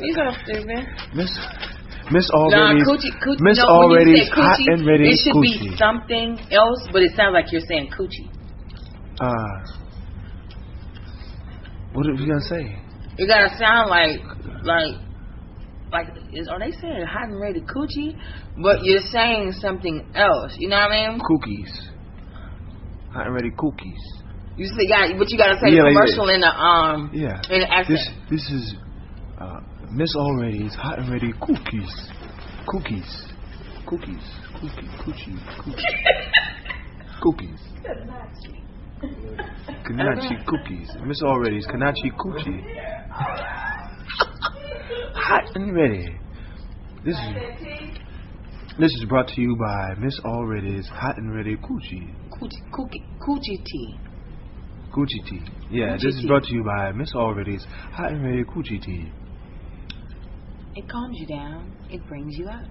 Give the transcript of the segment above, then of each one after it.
You so stupid. Miss Already's. Coochie. Miss No, Already's coochie, hot and ready. It should coochie. be something else, but it sounds like you're saying coochie. What are you gonna say? You gotta sound like are they saying hot and ready coochie? But you're saying something else. You know what I mean? Cookies. Hot and ready cookies. You say but you gotta say the commercial in the in the accent. This is Miss Already's hot and ready cookies. Cookies. Kanachi cookies. Miss Already's Kanachi coochie. Hot and ready. This is brought to you by Miss Already's hot and ready coochie. Coochie tea. Coochie tea. Yeah, this is brought to you by Miss Already's hot and ready coochie tea. It calms you down. It brings you up.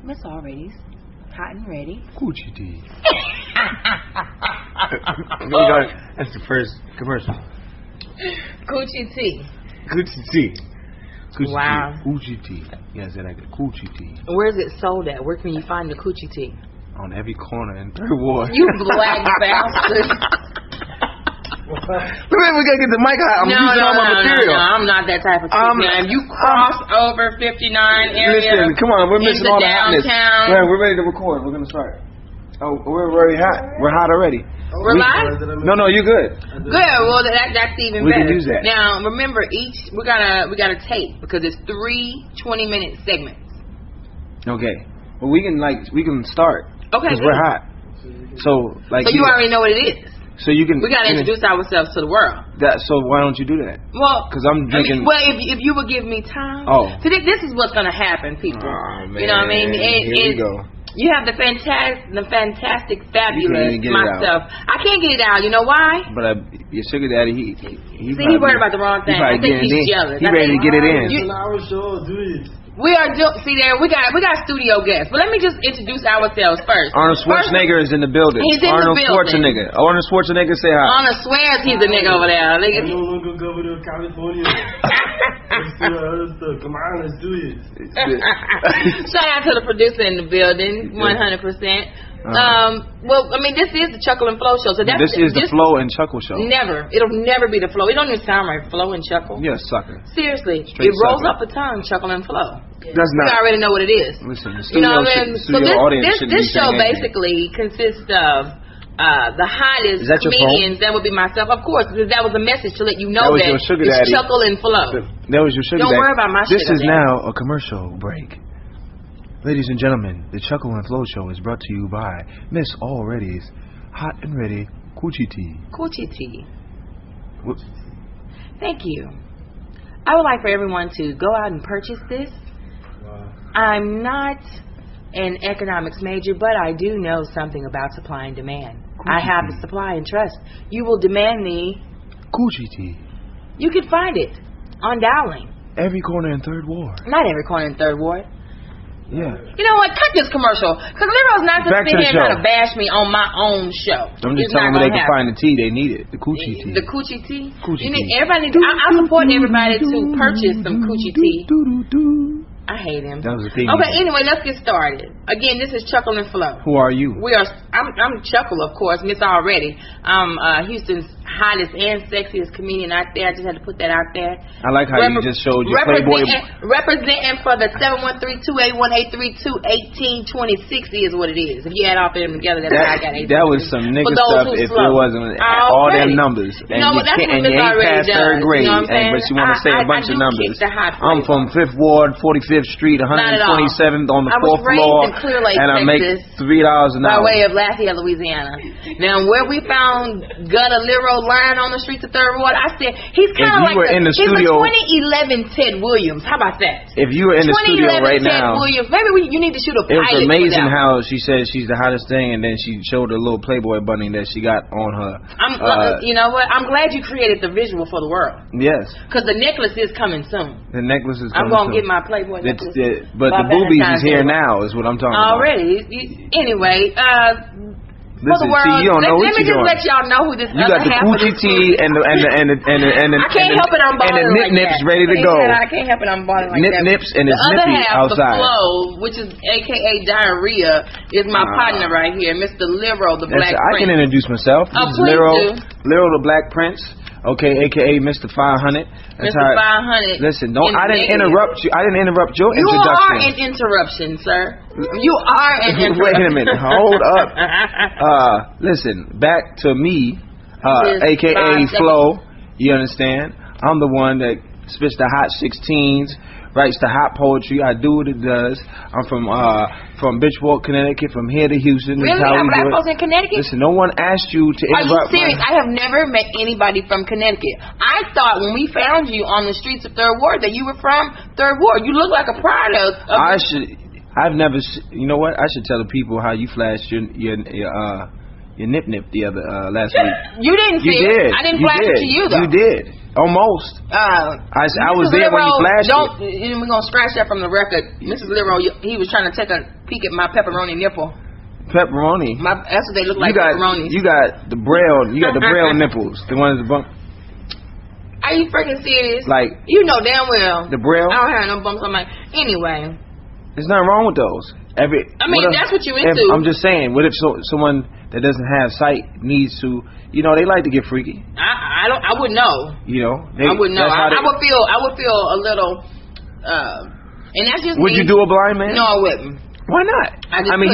Miss Already's hot and ready coochie tea. That's the first commercial. Coochie tea. Coochie tea. Wow. Coochie tea. Yes, I like the coochie tea. Where is it sold at? Where can you find the coochie tea? On every corner in 3rd Ward. You black bastard. Remember, we gotta get the mic hot. I'm using all my material. No, I'm not that type of chick, man. You cross over 59 area. Listen, come on, we're missing all the hotness. Downtown. Man, we're ready to record. We're gonna start. Oh, we're already hot. We're hot already. We're live? No, you're good. Good. Well, that's even better. We can use that. Now, remember, we gotta tape because it's 3 20-minute segments. Okay. Well, we can start. Okay. Because we're hot. So you already know what it is. So you can. We gotta introduce ourselves to the world. So why don't you do that? Well, because I'm drinking. If you would give me time. Oh. So this is what's gonna happen, people. Oh, man. You know what I mean? Here we go. You have the fantastic, fabulous myself. I can't get it out. You know why? But your sugar daddy, he worried about the wrong thing. I think he's jealous. He ready to get it in. It's an hour show, do it. We got studio guests, but let me just introduce ourselves first. Arnold Schwarzenegger is in the building. He's in the building. Arnold Schwarzenegger, say hi. Arnold swears he's a nigga over there. I'm no longer governor of California. Come on, let's do it. Shout out to the producer in the building, 100%. Well, I mean, this is the Chuckle and Flow show. So this is the Flow and Chuckle show. It'll never be the Flow. It don't even sound right. Flow and Chuckle. Yeah, sucker. Seriously, Straight it rolls sucker. off the tongue. Chuckle and Flow. Does not. You already know what it is. Listen, the studio audience shouldn't this be show saying basically consists of the hottest comedians. That would be myself, of course, because that was a message to let you know that it's Chuckle and Flow. That was your sugar daddy. Don't worry about my sugar daddy. This is now a commercial break. Ladies and gentlemen, the Chuckle and Flow show is brought to you by Miss Already's hot and ready coochie tea. Coochie tea. Whoops. Thank you. I would like for everyone to go out and purchase this. Wow. I'm not an economics major, but I do know something about supply and demand. Coochie I have the supply and trust. You will demand the coochie tea. You can find it on Dowling. Every corner in 3rd Ward. Not every corner in 3rd Ward. Yeah. You know what? Cut this commercial. Because Leroy's not just sitting here and trying to bash me on my own show. I'm just telling them they can find the tea they need it. The coochie tea. The coochie tea? Coochie tea. Everybody needs, I'm supporting everybody to purchase some coochie tea. I hate him. That was the thing. Okay, anyway, let's get started. Again, this is Chuckle and Flow. Who are you? I'm Chuckle, of course, Miss Already. I'm Houston's hottest and sexiest comedian out there. I just had to put that out there. I like how you just showed your Playboy. Representing for the 713-281-832-182060 is what it is. If you add all of them together, that's how I got 832. That was some nigga stuff if it wasn't all them numbers. And you ain't past 3rd grade, but you want to say a bunch of numbers. I'm from 5th Ward, 45th Street, 127th on the 4th floor, and I make $3 an hour. By way of Lafayette, Louisiana. Now, where we found Gutter Lero lying on the streets of 3rd Ward, I said, he's kind of like he's a 2011 Ted Williams. How about that? If you were in the studio right now, Williams, maybe you need to shoot a pilot. It was amazing how she said she's the hottest thing, and then she showed a little Playboy bunny that she got on her. You know what? I'm glad you created the visual for the world. Yes. Because the necklace is coming soon. The necklace is coming soon. I'm going to get my Playboy necklace. But the boobies is here now, is what I'm talking about. Already. Anyway, Listen, see, you don't know what you're doing. Let me just let y'all know who this you got the coochie tea and the I can't help it, I'm balling and the nip nips ready to go. I can't help it, I'm balling like that. Nips and it's nippy outside. The Flow, which is AKA Diarrhea, is my partner right here, Mr. Liro, the Black Prince. I can introduce myself. This is Liro the Black Prince. Okay, AKA Mr. 500. That's Mr. 500. Listen, I didn't interrupt you. I didn't interrupt your introduction. You are an interruption, sir. You are an interruption. Wait a minute. Hold up. Listen, back to me, AKA Flow. You understand? I'm the one that spits the hot 16s, writes the hot poetry. I do what it does. I'm from Bitchport, Connecticut, from here to Houston. Really? How we Black folks in Connecticut? Listen, no one asked you to interrupt. Are you serious? I have never met anybody from Connecticut. I thought when we found you on the streets of Third Ward that you were from Third Ward. You look like a product of I've never. You know what? I should tell the people how you flashed your nip the other last week. You didn't see it. I didn't flash it to you though. You did. Almost. I was there when you flashed it. We're going to scratch that from the record. Mrs. Liro, he was trying to take a peek at my pepperoni nipple. Pepperoni? That's what they look like, pepperonis. You got the braille nipples. The ones that bump. Are you freaking serious? Like, you know damn well. The braille? I don't have no bumps on my... Anyway. There's nothing wrong with those. That's what you into. I'm just saying, what if someone that doesn't have sight needs to, they like to get freaky. I wouldn't know. I wouldn't know. I would feel a little, and that's just Would me. you do a blind man? No, I wouldn't. Why not?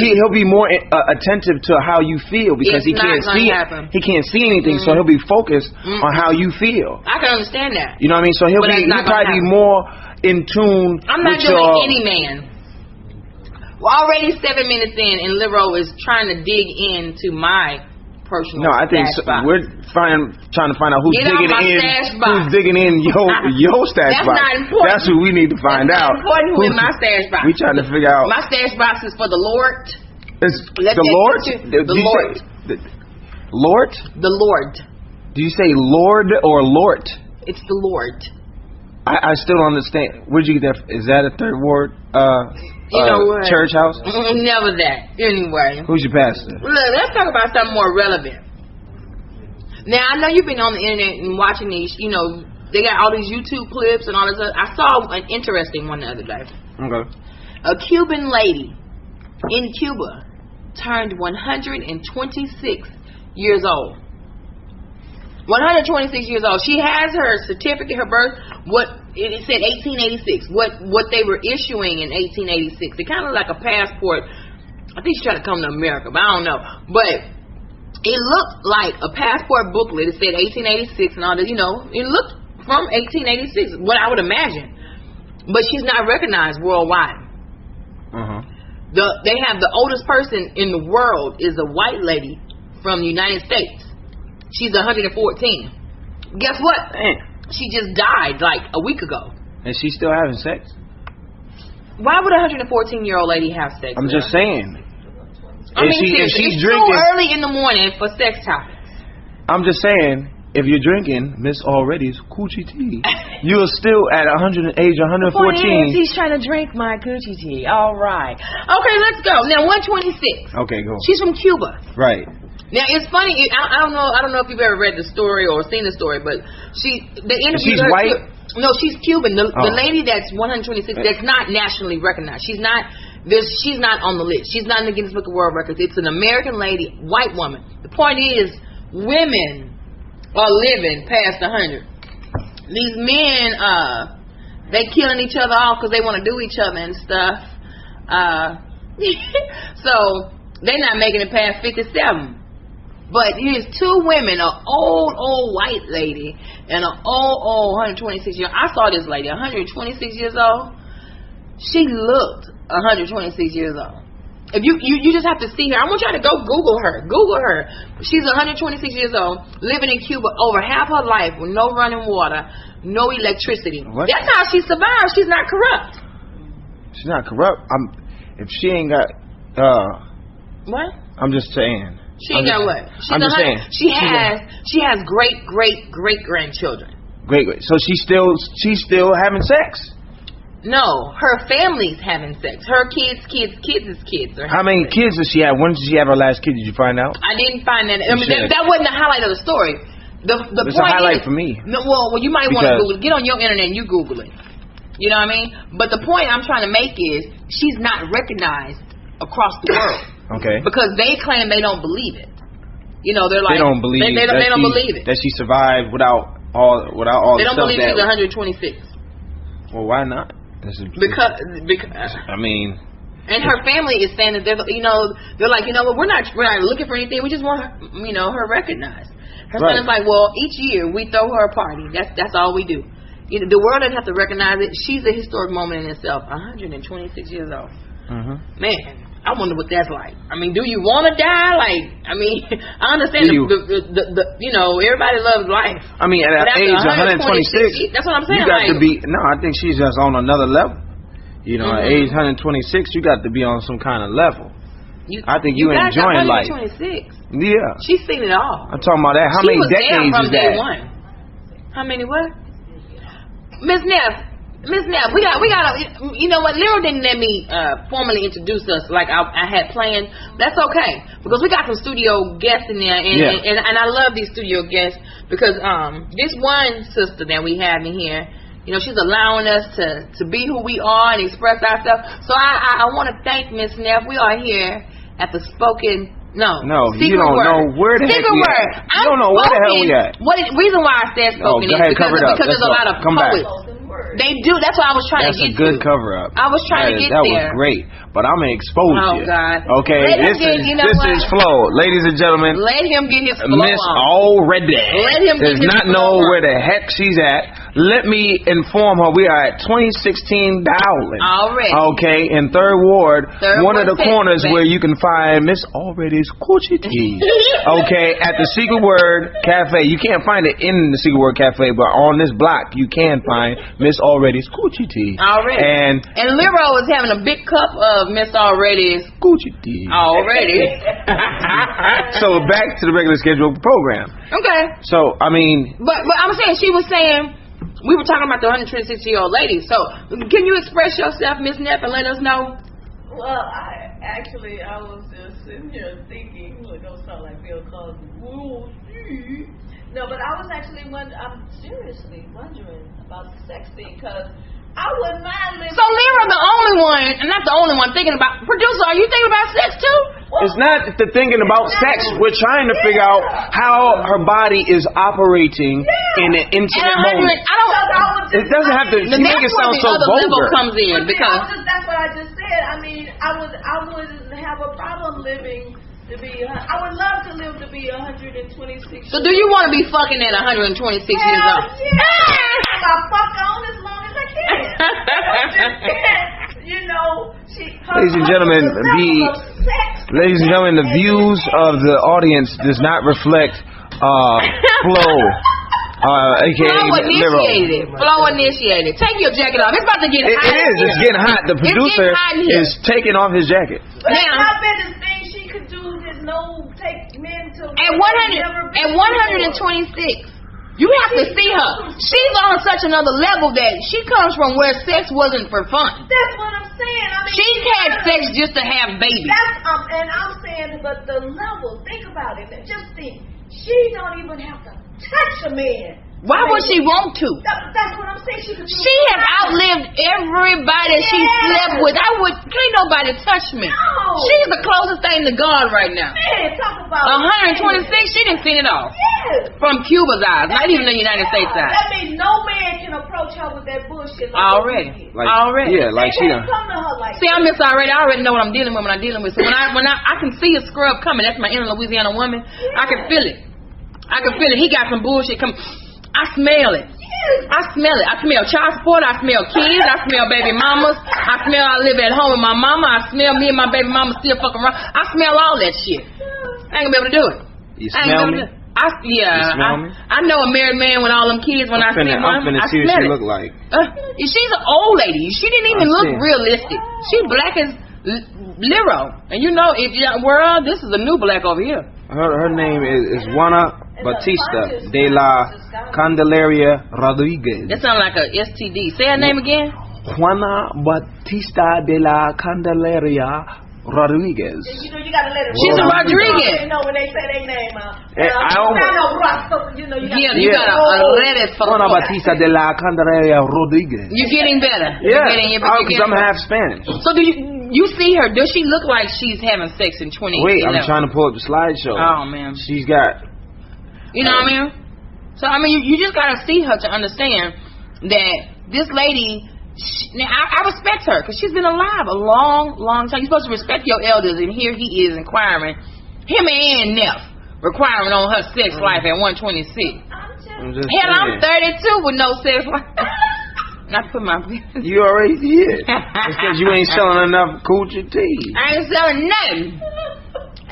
He'll be more attentive to how you feel because he can't see it. He can't see anything, so he'll be focused on how you feel. I can understand that. You know what I mean? So he'll probably be more in tune. I'm not doing any man. We're already 7 minutes in, and Liro is trying to dig into my personal. No, I think we're trying to find out who's digging in your stash box. That's not important. That's what we need to find out. That's not important. Who in my stash box? We trying to figure out. My stash box is for the Lord. It's the Lord. The Lord. Lord. The Lord. Do you say Lord or Lort? It's the Lord. I still don't understand. Where'd you get that? Is that a Third Ward? Church house? Never that. Anyway. Who's your pastor? Look, let's talk about something more relevant. Now, I know you've been on the internet and watching these, they got all these YouTube clips and all this other. I saw an interesting one the other day. Okay. A Cuban lady in Cuba turned 126 years old. 126 years old. She has her certificate, her birth. It said 1886. What they were issuing in 1886. It kind of like a passport. I think she's trying to come to America, but I don't know. But it looked like a passport booklet. It said 1886 and all that. It looked from 1886. What I would imagine. But she's not recognized worldwide. They have the oldest person in the world is a white lady from the United States. She's 114. Guess what? She just died like a week ago. And she's still having sex? Why would a 114-year-old lady have sex? I'm just saying. It's too early in the morning for sex topics. I'm just saying, if you're drinking Miss Already's coochie tea, you're still at age 114. He's trying to drink my coochie tea. All right. Okay, let's go. Now, 126. Okay, go. She's from Cuba. Right. Now it's funny. I don't know if you've ever read the story or seen the story, but she's white. No, she's Cuban. The lady that's 126, that's not nationally recognized. She's not on the list. She's not in the Guinness Book of World Records. It's an American lady, white woman. The point is, women are living past 100. These men, they killing each other off because they want to do each other and stuff. So they're not making it past 57. But here's two women, an old white lady and an old 126 years old. I saw this lady, 126 years old. She looked 126 years old. If you just have to see her. I want y'all to go Google her. Google her. She's 126 years old, living in Cuba over half her life with no running water, no electricity. What? That's how she survived. She's not corrupt. She's not corrupt. If she ain't got what? I'm just saying. She ain't got what? I'm just saying. She has great grandchildren. Great. So she's still having sex. No, her family's having sex. Her kids' kids. How many kids does she have? When did she have her last kid? Did you find out? I didn't find that. I mean, that wasn't the highlight of the story. The it's point a highlight is, for me. No, well, you might want to Google. Get on your internet and you Google it. You know what I mean? But the point I'm trying to make is she's not recognized across the world. Okay. Because they claim they don't believe it. You know, they're like they don't believe they don't believe it that she survived without all. They don't believe she's 126. Well, why not? Because I mean. And her family is saying that they're like, we're not looking for anything. We just want her, her recognized. Her son is like, well, each year we throw her a party. That's all we do. The world doesn't have to recognize it. She's a historic moment in itself. 126 years old. Mm-hmm. Man, I wonder what that's like. I mean, do you want to die? Like, I mean, I understand everybody loves life. I mean, at age 126, that's what I'm saying. You got to be. No, I think she's just on another level. At age 126, you got to be on some kind of level. I think you enjoying life. 126. Yeah. She's seen it all. I'm talking about that. How many decades is that? How many what? Miss Neff, we got. You know what? Lyra didn't let me formally introduce us like I had planned. That's okay because we got some studio guests in there, and I love these studio guests because this one sister that we have in here, she's allowing us to be who we are and express ourselves. So I want to thank Miss Neff. We are here at the spoken. No, you don't know where the heck we at. You don't know where the hell we at. Reason why I said spoken is because there's a lot of poets. They do. That's what I was trying to get to. That's a good cover-up. I was trying to get there. That was great. But I'm going to expose you. Oh, God. Okay, this is Flo. Ladies and gentlemen. Let him get his flow Miss Already Let him does get his not know where the heck she's at. Let me inform her we are at 2016 Dowling. Already. Okay, in 3rd Ward. One of the corners where you can find Miss Already's Coochie Tea. Okay, at the Secret Word Cafe. You can't find it in the Secret Word Cafe, but on this block you can find Miss Already's Coochie Tea. Already. And Lyra is having a big cup of Miss Already's Coochie Tea. Already. So back to the regular scheduled program. Okay. So I mean, but I'm saying she was saying we were talking about the 126-year-old lady. So can you express yourself, Miss Neff, and let us know? Well, I was just sitting here thinking, look, don't sound like Bill Cosby. We'll see. No, but I was actually I'm seriously wondering about the sex thing because I wouldn't mind living. So Lyra, the only one, and not the only one thinking about. Producer, are you thinking about sex too? Well, it's not the thinking about sex. We're trying to figure out how her body is operating in an intimate moment. It doesn't have to. You make it sound so vulgar. Level comes in because that's what I just said. I mean, I wouldn't have a problem living. I would love to live to be 126. So do you want to be fucking at 126 years old? Yeah. I fuck on as long as I can. Ladies and gentlemen, the views of the audience does not reflect Flo. AKA Flo initiated. Take your jacket off. It's about to get hot. It is. It's getting hot. The producer is taking off his jacket. But I bet the thing she could do is take men to at 126. You have to see her. She's on such another level that she comes from where sex wasn't for fun. That's what I'm saying. I mean, she's had sex just to have babies. And I'm saying, but the level. Think about it. Just think. She don't even have to touch a man. Why would she want to? That's what I'm saying. She has outlived everybody she slept with. Can't nobody touch me. No. She's the closest thing to God right now. Man, talk about 126. She didn't seen it all. Yes. From Cuba's eyes, not even the United States eyes. That means no man can approach her with that bullshit. Already. Yeah, like she done. Come to her like. See, I'm already. I already know what I'm dealing with when I'm dealing with. So when I can see a scrub coming, that's my inner Louisiana woman. Yeah. I can feel it. He got some bullshit coming. I smell it. I smell it. I smell child support. I smell kids. I smell baby mamas. I smell I live at home with my mama. I smell me and my baby mama still fucking around. I smell all that shit. I ain't gonna be able to do it. You smell me? I know a married man with all them kids when I see one. I'm finna see what she look like. She's an old lady. She didn't even look realistic. She black as Lyra. And you know, world, this is a new black over here. Her name is Juana Batista de la Candelaria Rodriguez. That sounds like a STD. Say her name again. Juana Batista de la Candelaria Rodriguez. You know, you gotta let it. She's a Rodriguez. You know when they say their name. You gotta let it. Juana Batista de la Candelaria Rodriguez. You're getting better. Yeah, because I'm half Spanish. So do you see her? Does she look like she's having sex in 2011? Wait, I'm trying to pull up the slideshow. Oh man, she's got. You know what I mean? So I mean, you just gotta see her to understand that this lady. Now, I respect her because she's been alive a long, long time. You're supposed to respect your elders, and here he is inquiring, him and Neff, requiring on her sex life at 126. Hell, I'm 32 with no sex life. Not put my. You already did. It's because you ain't selling enough coochie tea. I ain't selling nothing.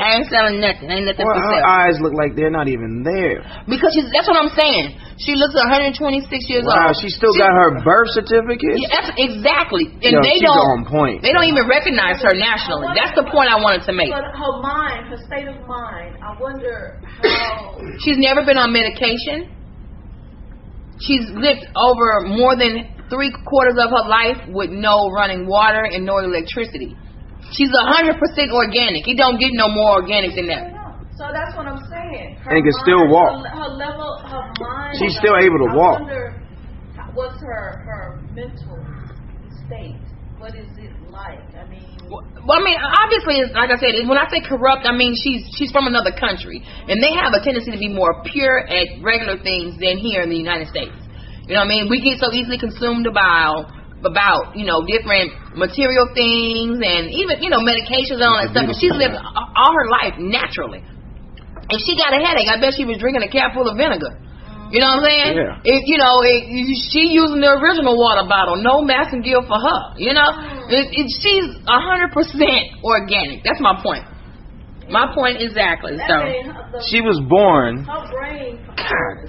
Ain't nothing well, for her sale. eyes look like they're not even there. Because that's what I'm saying. She looks 126 years old. Wow, she still got her birth certificate? Yeah, that's exactly. And she's on point. They don't even recognize her nationally. That's the point I wanted to make. But her mind, her state of mind, I wonder how... She's never been on medication. She's lived over more than 3/4 of her life with no running water and no electricity. She's 100% organic. You don't get no more organic than that. So that's what I'm saying. And can still walk. Her level, her mind. She's still able to walk. I wonder what's her mental state. What is it like? I mean. Well, I mean, obviously, like I said, when I say corrupt, I mean she's from another country, and they have a tendency to be more pure at regular things than here in the United States. You know what I mean? We get so easily consumed about different material things and even medications and all that stuff. And she's lived all her life naturally. If she got a headache, I bet she was drinking a cap full of vinegar. You know what I'm saying? Yeah. She using the original water bottle, no Massengill for her. You know, she's 100% organic. That's my point. My point exactly. So she was born. Her brain. God,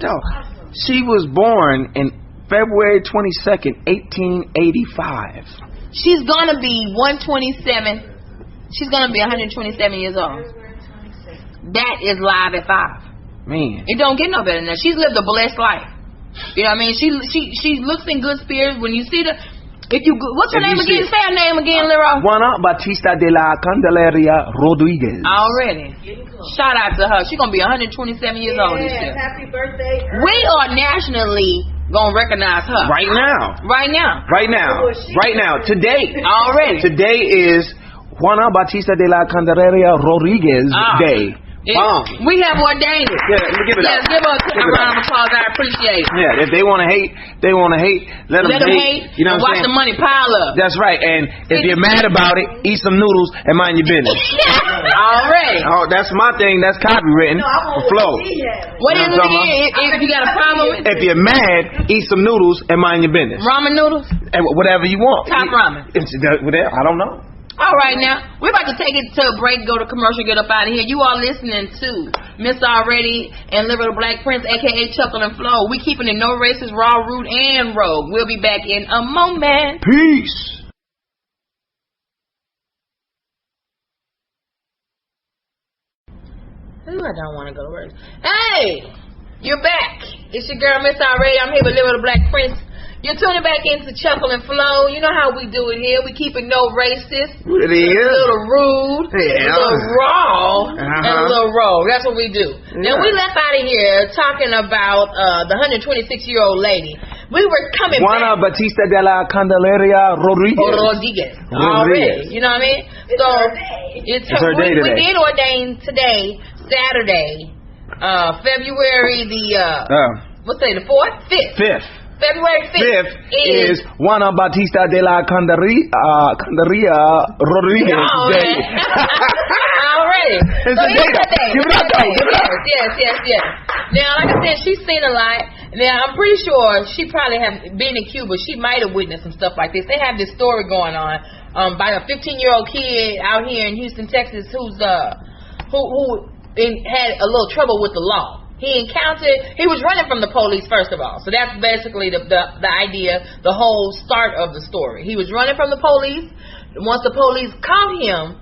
she was born in February 22nd, 1885. She's gonna be 127. She's gonna be 127 years old. That is live at 5. Man, it don't get no better than that. She's lived a blessed life. You know what I mean? She looks in good spirits. When you see what's her name again? Say her name again, Leroy. Juana Batista de la Candelaria Rodriguez. Already. Shout out to her. She's gonna be 127 years old this year. Happy birthday. We are nationally gonna recognize her right now. Today. Already. Today is Juana Batista de la Candelaria Rodriguez Day. We have ordained it. Yeah, let me give it up. Yes, give us a round of applause. I appreciate it. Yeah, if they want to hate, they want to hate. Let them hate. You know what I'm saying? Watch the money pile up. That's right. And if you're mad about it, eat some noodles and mind your business. Already. Oh, that's my thing. That's copywritten. Flow. What is it again? If you got a problem with it? If you're mad, eat some noodles and mind your business. Ramen noodles? Whatever you want. Top ramen. I don't know. All right, now, we're about to take it to a break, go to commercial, get up out of here. You are listening to Miss Already and Liberal Black Prince, a.k.a. Chuckles Flow. We keeping it no racist, raw, rude, and rogue. We'll be back in a moment. Peace. Ooh, I don't want to go to work. Hey, you're back. It's your girl, Miss Already. I'm here with Liberal Black Prince. You're tuning back into Chuckles Flow. You know how we do it here. We keep it no racist. It is. A little rude. Yeah. A little raw. And a little rogue. That's what we do. Yeah. Now, we left out of here talking about the 126-year-old lady. We were coming Juana Batista de la Candelaria Rodriguez. Already. You know what I mean? It's her day today. We did ordain today, Saturday, February what's the 4th? 5th. February 5th is Juana Batista de la Candelaria Rodriguez Day. Already. It's a day. Give it up. Yes. Now, like I said, she's seen a lot. Now, I'm pretty sure she probably have been in Cuba. She might have witnessed some stuff like this. They have this story going on by a 15-year-old kid out here in Houston, Texas, who had a little trouble with the law. He was running from the police, first of all. So that's basically the idea, the whole start of the story. He was running from the police. Once the police caught him,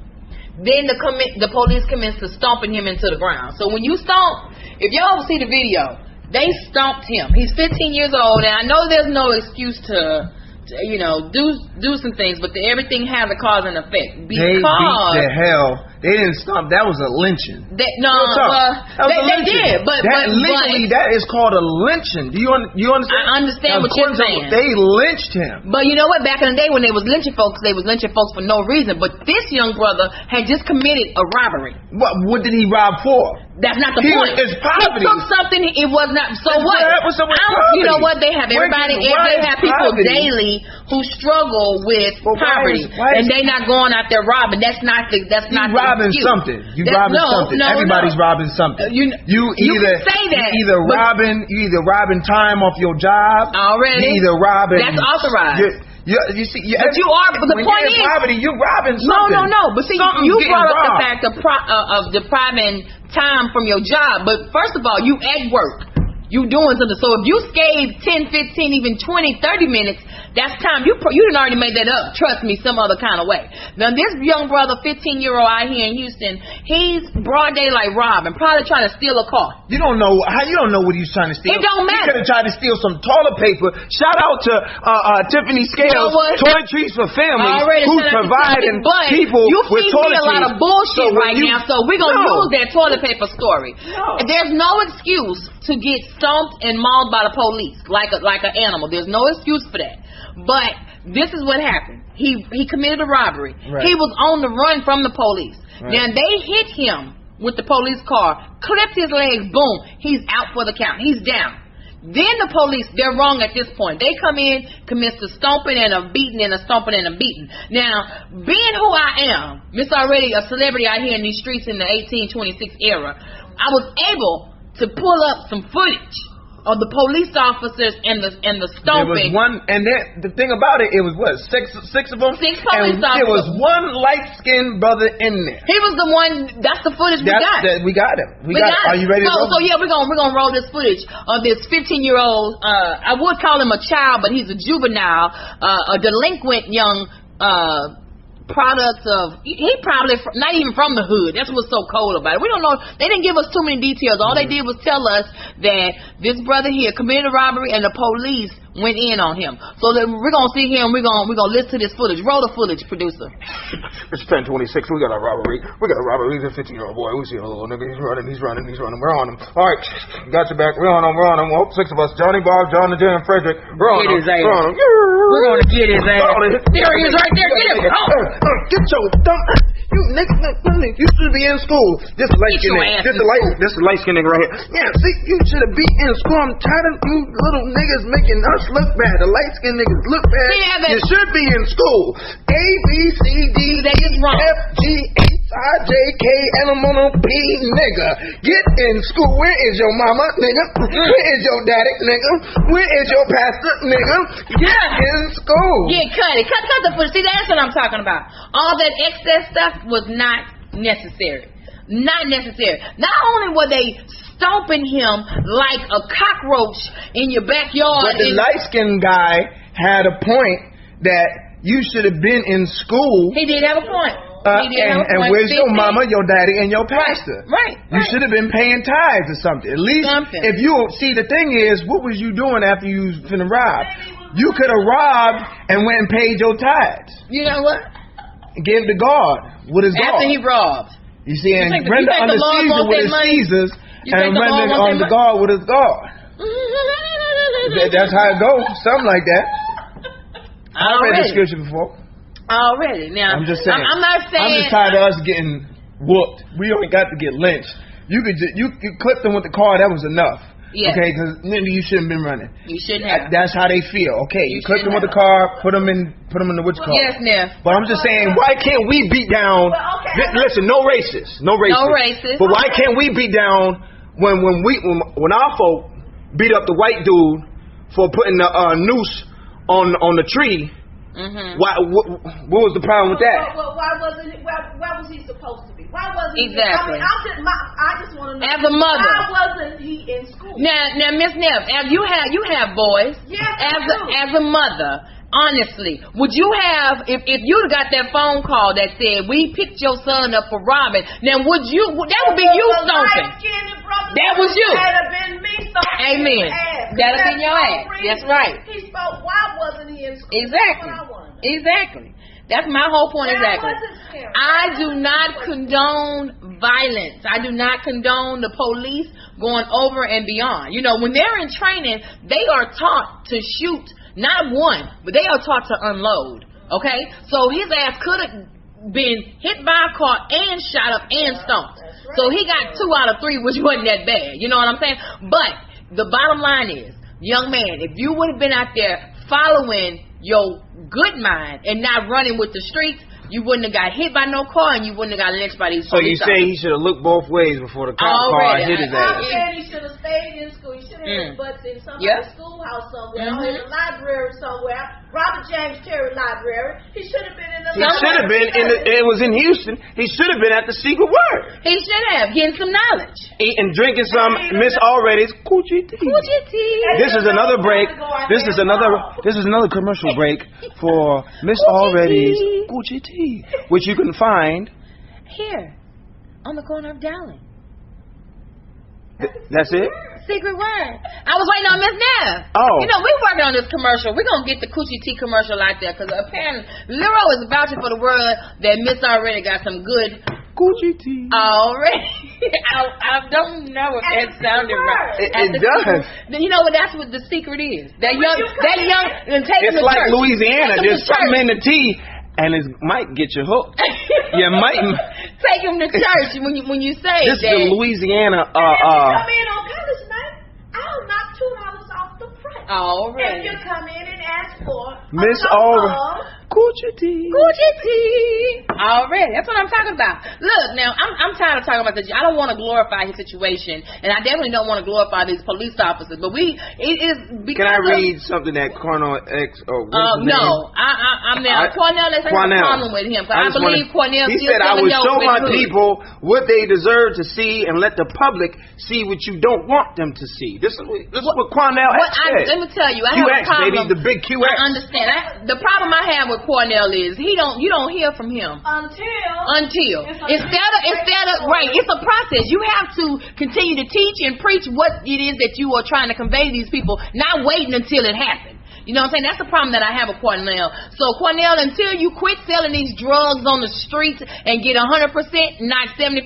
then the police commenced to stomping him into the ground. So when you stomp, if y'all see the video, they stomped him. He's 15 years old, and I know there's no excuse to do some things, but everything has a cause and effect. Because they beat the hell. They didn't stop. That was a lynching. They did, but legally that is called a lynching. Do you understand? I understand what you're saying. They lynched him. But you know what? Back in the day when they was lynching folks for no reason. But this young brother had just committed a robbery. What did he rob for? That's not the point. It's poverty. He took something. It was not. So what? You know what? They have everybody. They have people daily who struggle with poverty, and they not going out there robbing. That's not robbing something. You robbing something. Everybody's robbing something. You either say that. You either robbing time off your job. Already. You either robbing. That's authorized. You see, but you are. But the point is, poverty, you're robbing something. No. But see, you brought up the fact of depriving time from your job. But first of all, you at work. You doing something. So if you skate 10, 15, even 20, 30 minutes, that's time. You done already made that up. Trust me, some other kind of way. Now, this young brother, 15-year-old out here in Houston, he's broad daylight robbing, probably trying to steal a car. You don't know what he's trying to steal. It don't matter. He could have tried to steal some toilet paper. Shout out to Tiffany Scales, Toiletries for Families, who's providing people with toiletries. You feed me a lot of bullshit now, so we're going to use that toilet paper story. There's no excuse to get stomped and mauled by the police like an animal. There's no excuse for that. But this is what happened. He committed a robbery. Right. He was on the run from the police. Right. Now they hit him with the police car, clipped his legs, boom, he's out for the count. He's down. Then the police, they're wrong at this point. They come in, commits a stomping and a beating and a stomping and a beating. Now, being who I am, Miss already a celebrity out here in these streets in the 1826 era, I was able to pull up some footage of the police officers and the stomping. There was one, and the thing about it was what, six of them? 6 police officers. There was one light-skinned brother in there. He was the one. That's the footage we got. We got him. We got him. Are you ready to go? So yeah, we're gonna roll this footage of this 15-year-old. I would call him a child, but he's a juvenile, a delinquent young. Product of he probably not even from the hood. That's what's so cold about it. We don't know. They didn't give us too many details. All they did was tell us that this brother here committed a robbery and the police went in on him. So we're gonna see here and we're gonna listen to this footage. Roll the footage, producer. It's 10:26. We got a robbery. He's a 15-year-old boy. We see a little nigga. He's running. We're on him. All right, got your back. We're on him. Well, 6 of us. Johnny, Bob, John, and Jay, and Frederick. We're on him. We're gonna get his ass. There he is, right there. Get him. Get your dumb. You nigga, you should be in school. This light skinned nigga right here. Yeah, see, you should be in school. I'm tired of you little niggas making us look bad. The light skinned niggas look bad. You should be in school. A, B, C, D, F, G, H, I, J, K, L, M, N, O, P, nigga. Get in school. Where is your mama, nigga? Where is your daddy, nigga? Where is your pastor, nigga? Get in school. Yeah, cut it. Cut the footage. See, that's what I'm talking about. All that excess stuff was not necessary. Not necessary. Not only were they stomping him like a cockroach in your backyard. But the light-skinned guy had a point that you should have been in school. He did have a point. And where's your mama, your daddy, and your pastor? Right. You should have been paying tithes or something. At least if you see, the thing is, what was you doing after you was finna rob? You could have robbed and went and paid your tithes. You know what? Gave the guard with his guard. After he robbed. You see, and render under Caesar with his Caesars, and render on the guard with his guard. That's how it goes. Something like that. I read the scripture before. Already. Now, I'm just saying. I'm not saying. I'm just tired of us getting whooped. We only got to get lynched. You could clip them with the car. That was enough. Yes. Okay, because you shouldn't have been running. You shouldn't have. That's how they feel. Okay, you clip them with the car, put them in the which car? Yes, Neff. But I'm just saying, why can't we beat down? Listen, no racists. But why can't we beat down when our folk beat up the white dude for putting the noose on the tree? Mm-hmm. What was the problem with that? Well, why was he supposed to be? Why wasn't exactly? I just want to know. As a mother, why wasn't he in school? Now, Miss Neff, as you have boys. Yes, as a mother, honestly, would you have if you'd got that phone call that said we picked your son up for robbing? Now, would you? That would be you stomping. That was you. That have been me stomping. Amen. That'll be in your ass. That's right. He spoke. Why wasn't he in school? Exactly. Exactly. That's my whole point. Exactly. I do not condone violence. I do not condone the police going over and beyond. You know, when they're in training, they are taught to shoot not one, but they are taught to unload. Okay? So his ass could have been hit by a car and shot up and stomped. So he got 2 out of 3, which wasn't that bad. You know what I'm saying? But the bottom line is, young man, if you would have been out there following your good mind and not running with the streets, you wouldn't have got hit by no car and you wouldn't have got lynched by these police. So you say he should have looked both ways before the car hit his ass? I'm saying he should have stayed in school. He should have had his butts in somebody's schoolhouse somewhere, or in a library somewhere. Robert James Terry Library. He should have been in the library. He should have been it was in Houston. He should have been at the Secret Word. He should have, getting some knowledge. Eating, drinking some Miss Already's Coochie tea. Coochie tea. This is another break. This is another commercial break for Miss Already's Coochie tea, which you can find here on the corner of Dowling. That's it? Secret Word. I was waiting on Miss Nana. Oh. You know, we're working on this commercial. We're going to get the Coochie Tea commercial out there because apparently Lero is vouching for the world that Miss already got some good Coochie Tea. Already. I don't know if that sounded right. It does. You know what? That's what the secret is. That young, it's like church. Louisiana. Just something in the tea. And it might get you hooked. You might take him to church when you say this that. Is the Louisiana. Come in on college night. I'll knock $2 off the price. Already. If you come in and ask for Miss Coochie tea. Coochie tea. Already. That's what I'm talking about. Look, now, I'm tired of talking about this. I don't want to glorify his situation, and I definitely don't want to glorify these police officers, but it is because Can I read something that Cornell X or no. I'm now Cornell, let's have a problem with him, because I believe Cornell he said I would show my people what they deserve to see and let the public see what you don't want them to see. This is what Cornell X said. Let me tell you, I have a problem. Baby, the big QX. I understand. The problem I have with Cornell is you don't hear from him until instead of right. It's a process. You have to continue to teach and preach what it is that you are trying to convey to these people, not waiting until it happens. You know what I'm saying? That's the problem that I have with Cornell. So Cornell, until you quit selling these drugs on the streets and get 100%, not 75%,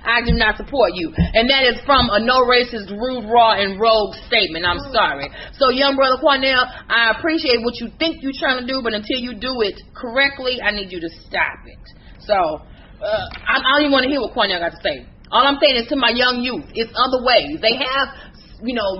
I do not support you. And that is from a no racist, rude, raw, and rogue statement. I'm sorry. So young brother Cornell, I appreciate what you think you're trying to do, but until you do it correctly, I need you to stop it. So I don't even want to hear what Cornell got to say. All I'm saying is to my young youth, it's other ways. They have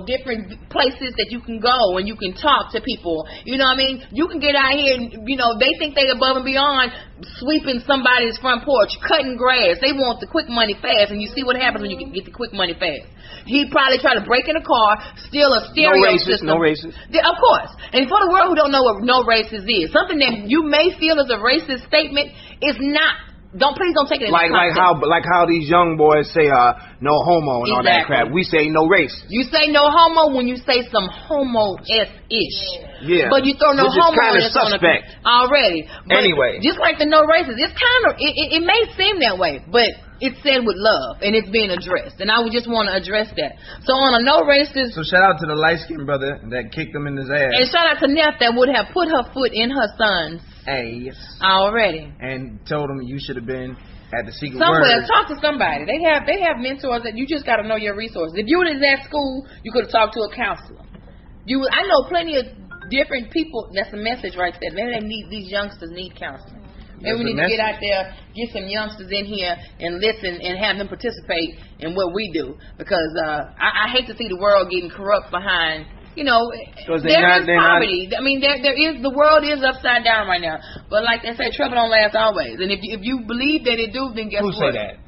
different places that you can go and you can talk to people. You know what I mean? You can get out here and, they think they above and beyond sweeping somebody's front porch, cutting grass. They want the quick money fast, and you see what happens when you get the quick money fast. He probably tried to break in a car, steal a stereo system. No racist. Of course. And for the world who don't know what no racist is, something that you may feel is a racist statement is not. Please don't take it like how these young boys say no homo and all that crap. We say no race. You say no homo when you say some homo-ish. Yeah. But you throw no homo kind of suspect already. But anyway, just like the no racist, it's kind of it may seem that way, but it's said with love and it's being addressed, and I would just want to address that. So on a no racist. So shout out to the light skinned brother that kicked him in his ass, and shout out to Neff that would have put her foot in her son's ass already and told him you should have been at the Secret somewhere. Word. Talk to somebody. They have mentors that you just got to know your resources. If you were in that school, you could have talked to a counselor. I know plenty of different people. That's a message right there. Maybe these youngsters need counseling. Maybe we need to get out there, get some youngsters in here and listen and have them participate in what we do, because I hate to see the world getting corrupt behind. There is poverty. I mean, there is, the world is upside down right now. But like they say, trouble don't last always. And if you believe that it do, then guess what? Who say that?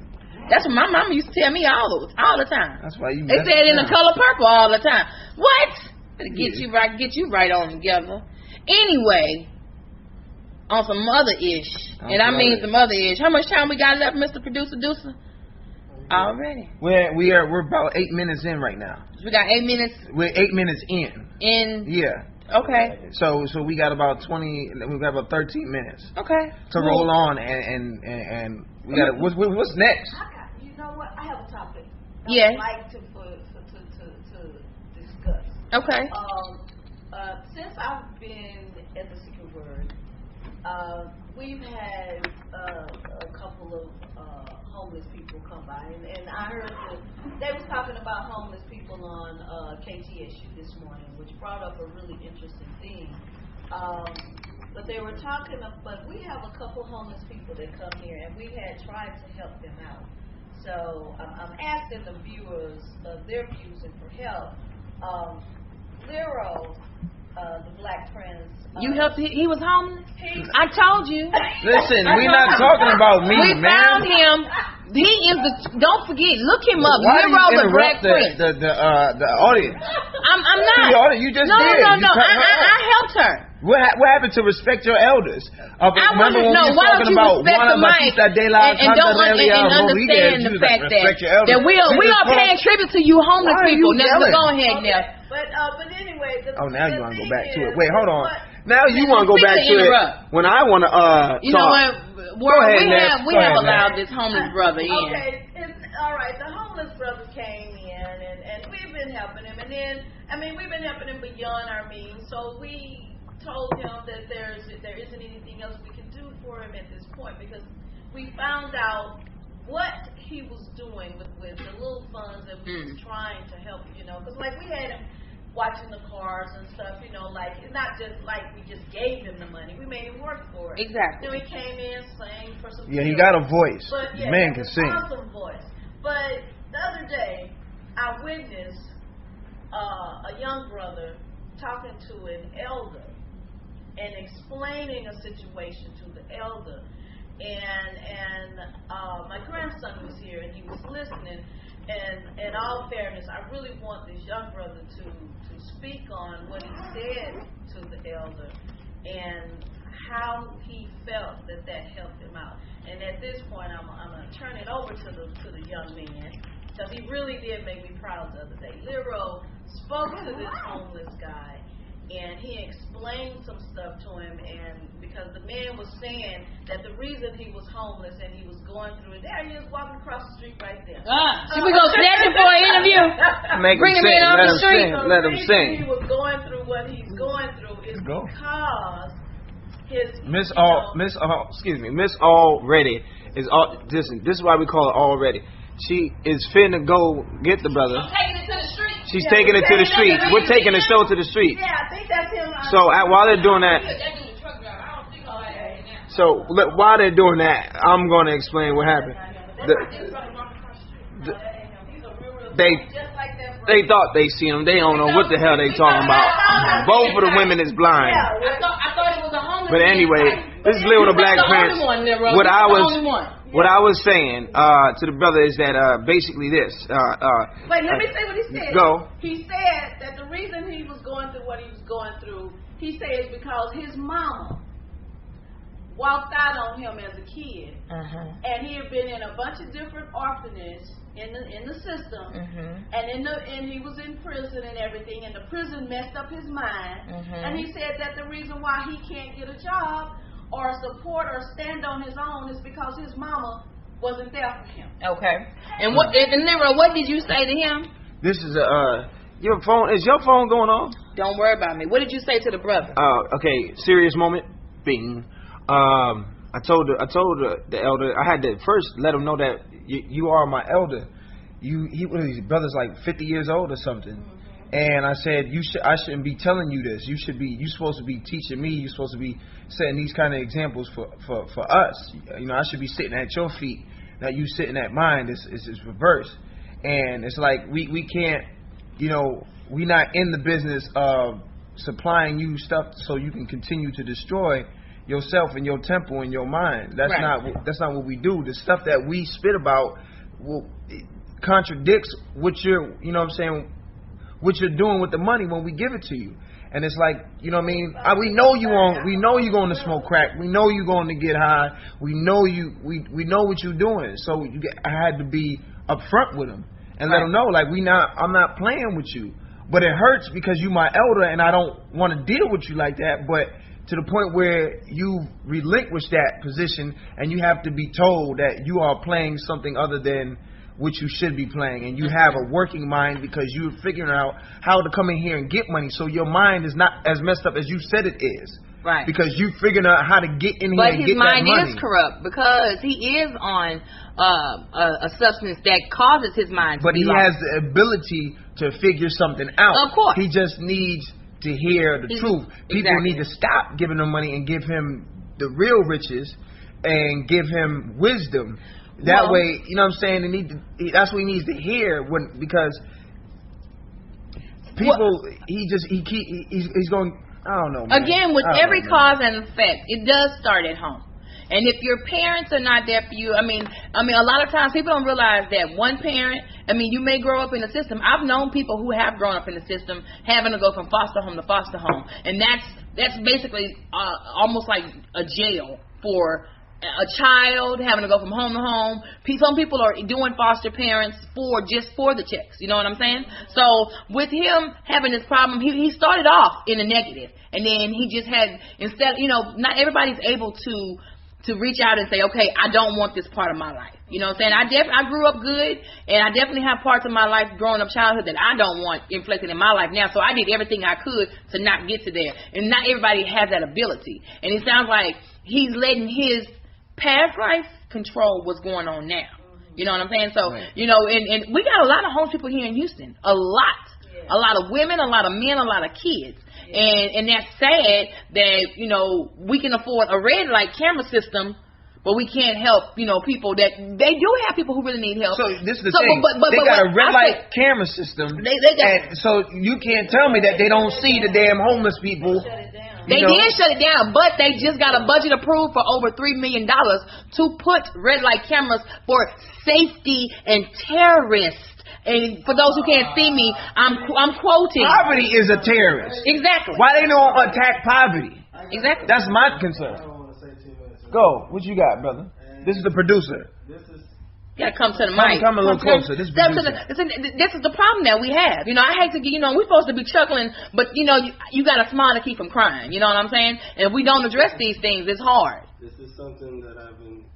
That's what my mama used to tell me all the time. That's why they said in the color purple all the time. What? Get you right on together. Anyway, on some other-ish, and I mean some other-ish. How much time we got left, Mr. Producer? Already. We're about 8 minutes in right now. We got 8 minutes. We're 8 minutes in. Yeah. Okay. So we got about 13 minutes. Okay. To roll on and we got what's next? You know what? I have a topic. Yes. I'd like to discuss. Okay. Since I've been at the Secret Word, we've had a couple of homeless people come by, and I heard that they was talking about homeless people on KTSU this morning, which brought up a really interesting thing. But they were talking, but we have a couple homeless people that come here, and we had tried to help them out. So I'm asking the viewers their views and for help. Lero, the Black Prince. You helped him? He was homeless? I told you. Listen, we're not talking about me, we man. Found him. He is don't forget, look him up. Why Lero, the Black Prince. The audience. I'm not. You just did. No. I helped her. What happened to respect your elders? Remember when we were talking about and don't understand the fact that we are paying tribute to you homeless people. Now go ahead now. But anyway. Now you want to go back to it. Wait, hold on. Now you want to go back to it when I want to you know what? We have allowed this homeless brother in. Okay, all right. The homeless brother came in, and we've been helping him. And then, we've been helping him beyond our means. So we told him that there isn't anything else we can do for him at this point, because we found out what he was doing with the little funds that we was trying to help, because we had him watching the cars and stuff, it's not just like we just gave him the money. We made him work for it. Exactly. Then he came in, sang for some he got a voice. But, the man can sing. Awesome voice. But the other day, I witnessed a young brother talking to an elder and explaining a situation to the elder. And my grandson was here, and he was listening. And in all fairness, I really want this young brother to speak on what he said to the elder and how he felt that helped him out. And at this point, I'm going to turn it over to the young man, because he really did make me proud the other day. Lero spoke to this homeless guy, and he explained some stuff to him, and because the man was saying that the reason he was homeless and he was going through it, there he is walking across the street right there. Should we go snatch him for an interview? Bring him in off the street. Let him sing. He was going through what he's going through is because his Miss Already is listen. This is why we call it Already. She is finna go get the brother. I'm taking it to the street. She's taking it to the streets. We're taking the show to the streets. Yeah, I think that's him. So while they're doing that, while they're doing that, I'm going to explain what happened. They thought they seen him. They don't know what the hell they talking about. Both of the women is blind. I thought it was a homeless. But anyway, this is Lil the Black Prince. What I was saying to the brother is that basically this. Wait, let me say what he said. Go. He said that the reason he was going through what he was going through, he said, is because his mama walked out on him as a kid, and he had been in a bunch of different orphanages in the system, and he was in prison and everything, and the prison messed up his mind, and he said that the reason why he can't get a job or support or stand on his own is because his mama wasn't there for him. Okay. And Nero, what did you say to him? This is your phone. Is your phone going off? Don't worry about me. What did you say to the brother? Okay, serious moment. Bing. I told the elder. I had to first let him know that you are my elder. His brother's like 50 years old or something. And I said, I shouldn't be telling you this. You're supposed to be teaching me. You're supposed to be setting these kind of examples for us. I should be sitting at your feet. Now you sitting at mine. It's reverse. And it's like we can't, we're not in the business of supplying you stuff so you can continue to destroy yourself and your temple and your mind. That's not what we do. The stuff that we spit about contradicts what you're, what you're doing with the money when we give it to you. And it's like, we know you're going to smoke crack. We know you're going to get high. We know what you're doing. So I had to be upfront with them and let them know, like, I'm not playing with you. But it hurts because you my elder and I don't want to deal with you like that. But to the point where you relinquish that position and you have to be told that you are playing something other than what you should be playing, and you have a working mind because you're figuring out how to come in here and get money. So your mind is not as messed up as you said it is. Right. Because you figuring out how to get in here and get that money. But his mind is corrupt because he is on a substance that causes his mind to be lost. But he has the ability to figure something out. Of course. He just needs to hear the truth. People need to stop giving him money and give him the real riches and give him wisdom. That way, you know what I'm saying? That's what he needs to hear because people, he's going, I don't know, man. Again, with every cause and effect, it does start at home. And if your parents are not there for you, I mean, a lot of times people don't realize that one parent, you may grow up in the system. I've known people who have grown up in the system having to go from foster home to foster home. And that's basically almost like a jail for a child, having to go from home to home. Some people are doing foster parents for the checks. You know what I'm saying? So with him having this problem, he started off in a negative, and then he just had, not everybody's able to reach out and say, okay, I don't want this part of my life. You know what I'm saying? I grew up good, and I definitely have parts of my life, growing up childhood, that I don't want inflicted in my life now. So I did everything I could to not get to there. And not everybody has that ability. And it sounds like he's letting his past life control what's going on now. You know what I'm saying? So, and we got a lot of homeless people here in Houston. A lot. Yeah. A lot of women, a lot of men, a lot of kids. Yeah. And that's sad that, we can afford a red light camera system, but we can't help, people that they do have people who really need help. So this is the thing. They got a red light camera system. And so you can't tell me that they don't see the damn homeless people. They did shut it down, but they just got a budget approved for over $3 million to put red light cameras for safety and terrorists. And for those who can't see me, I'm quoting. Poverty is a terrorist. Exactly. Why they don't attack poverty? Exactly. That's my concern. Go. What you got, brother? This is the producer. You gotta come to the mic. Come a little closer. This is the problem that we have. I hate to get, we're supposed to be chuckling, but you gotta smile to keep from crying. You know what I'm saying? And if we don't address these things, it's hard. This is something that I've been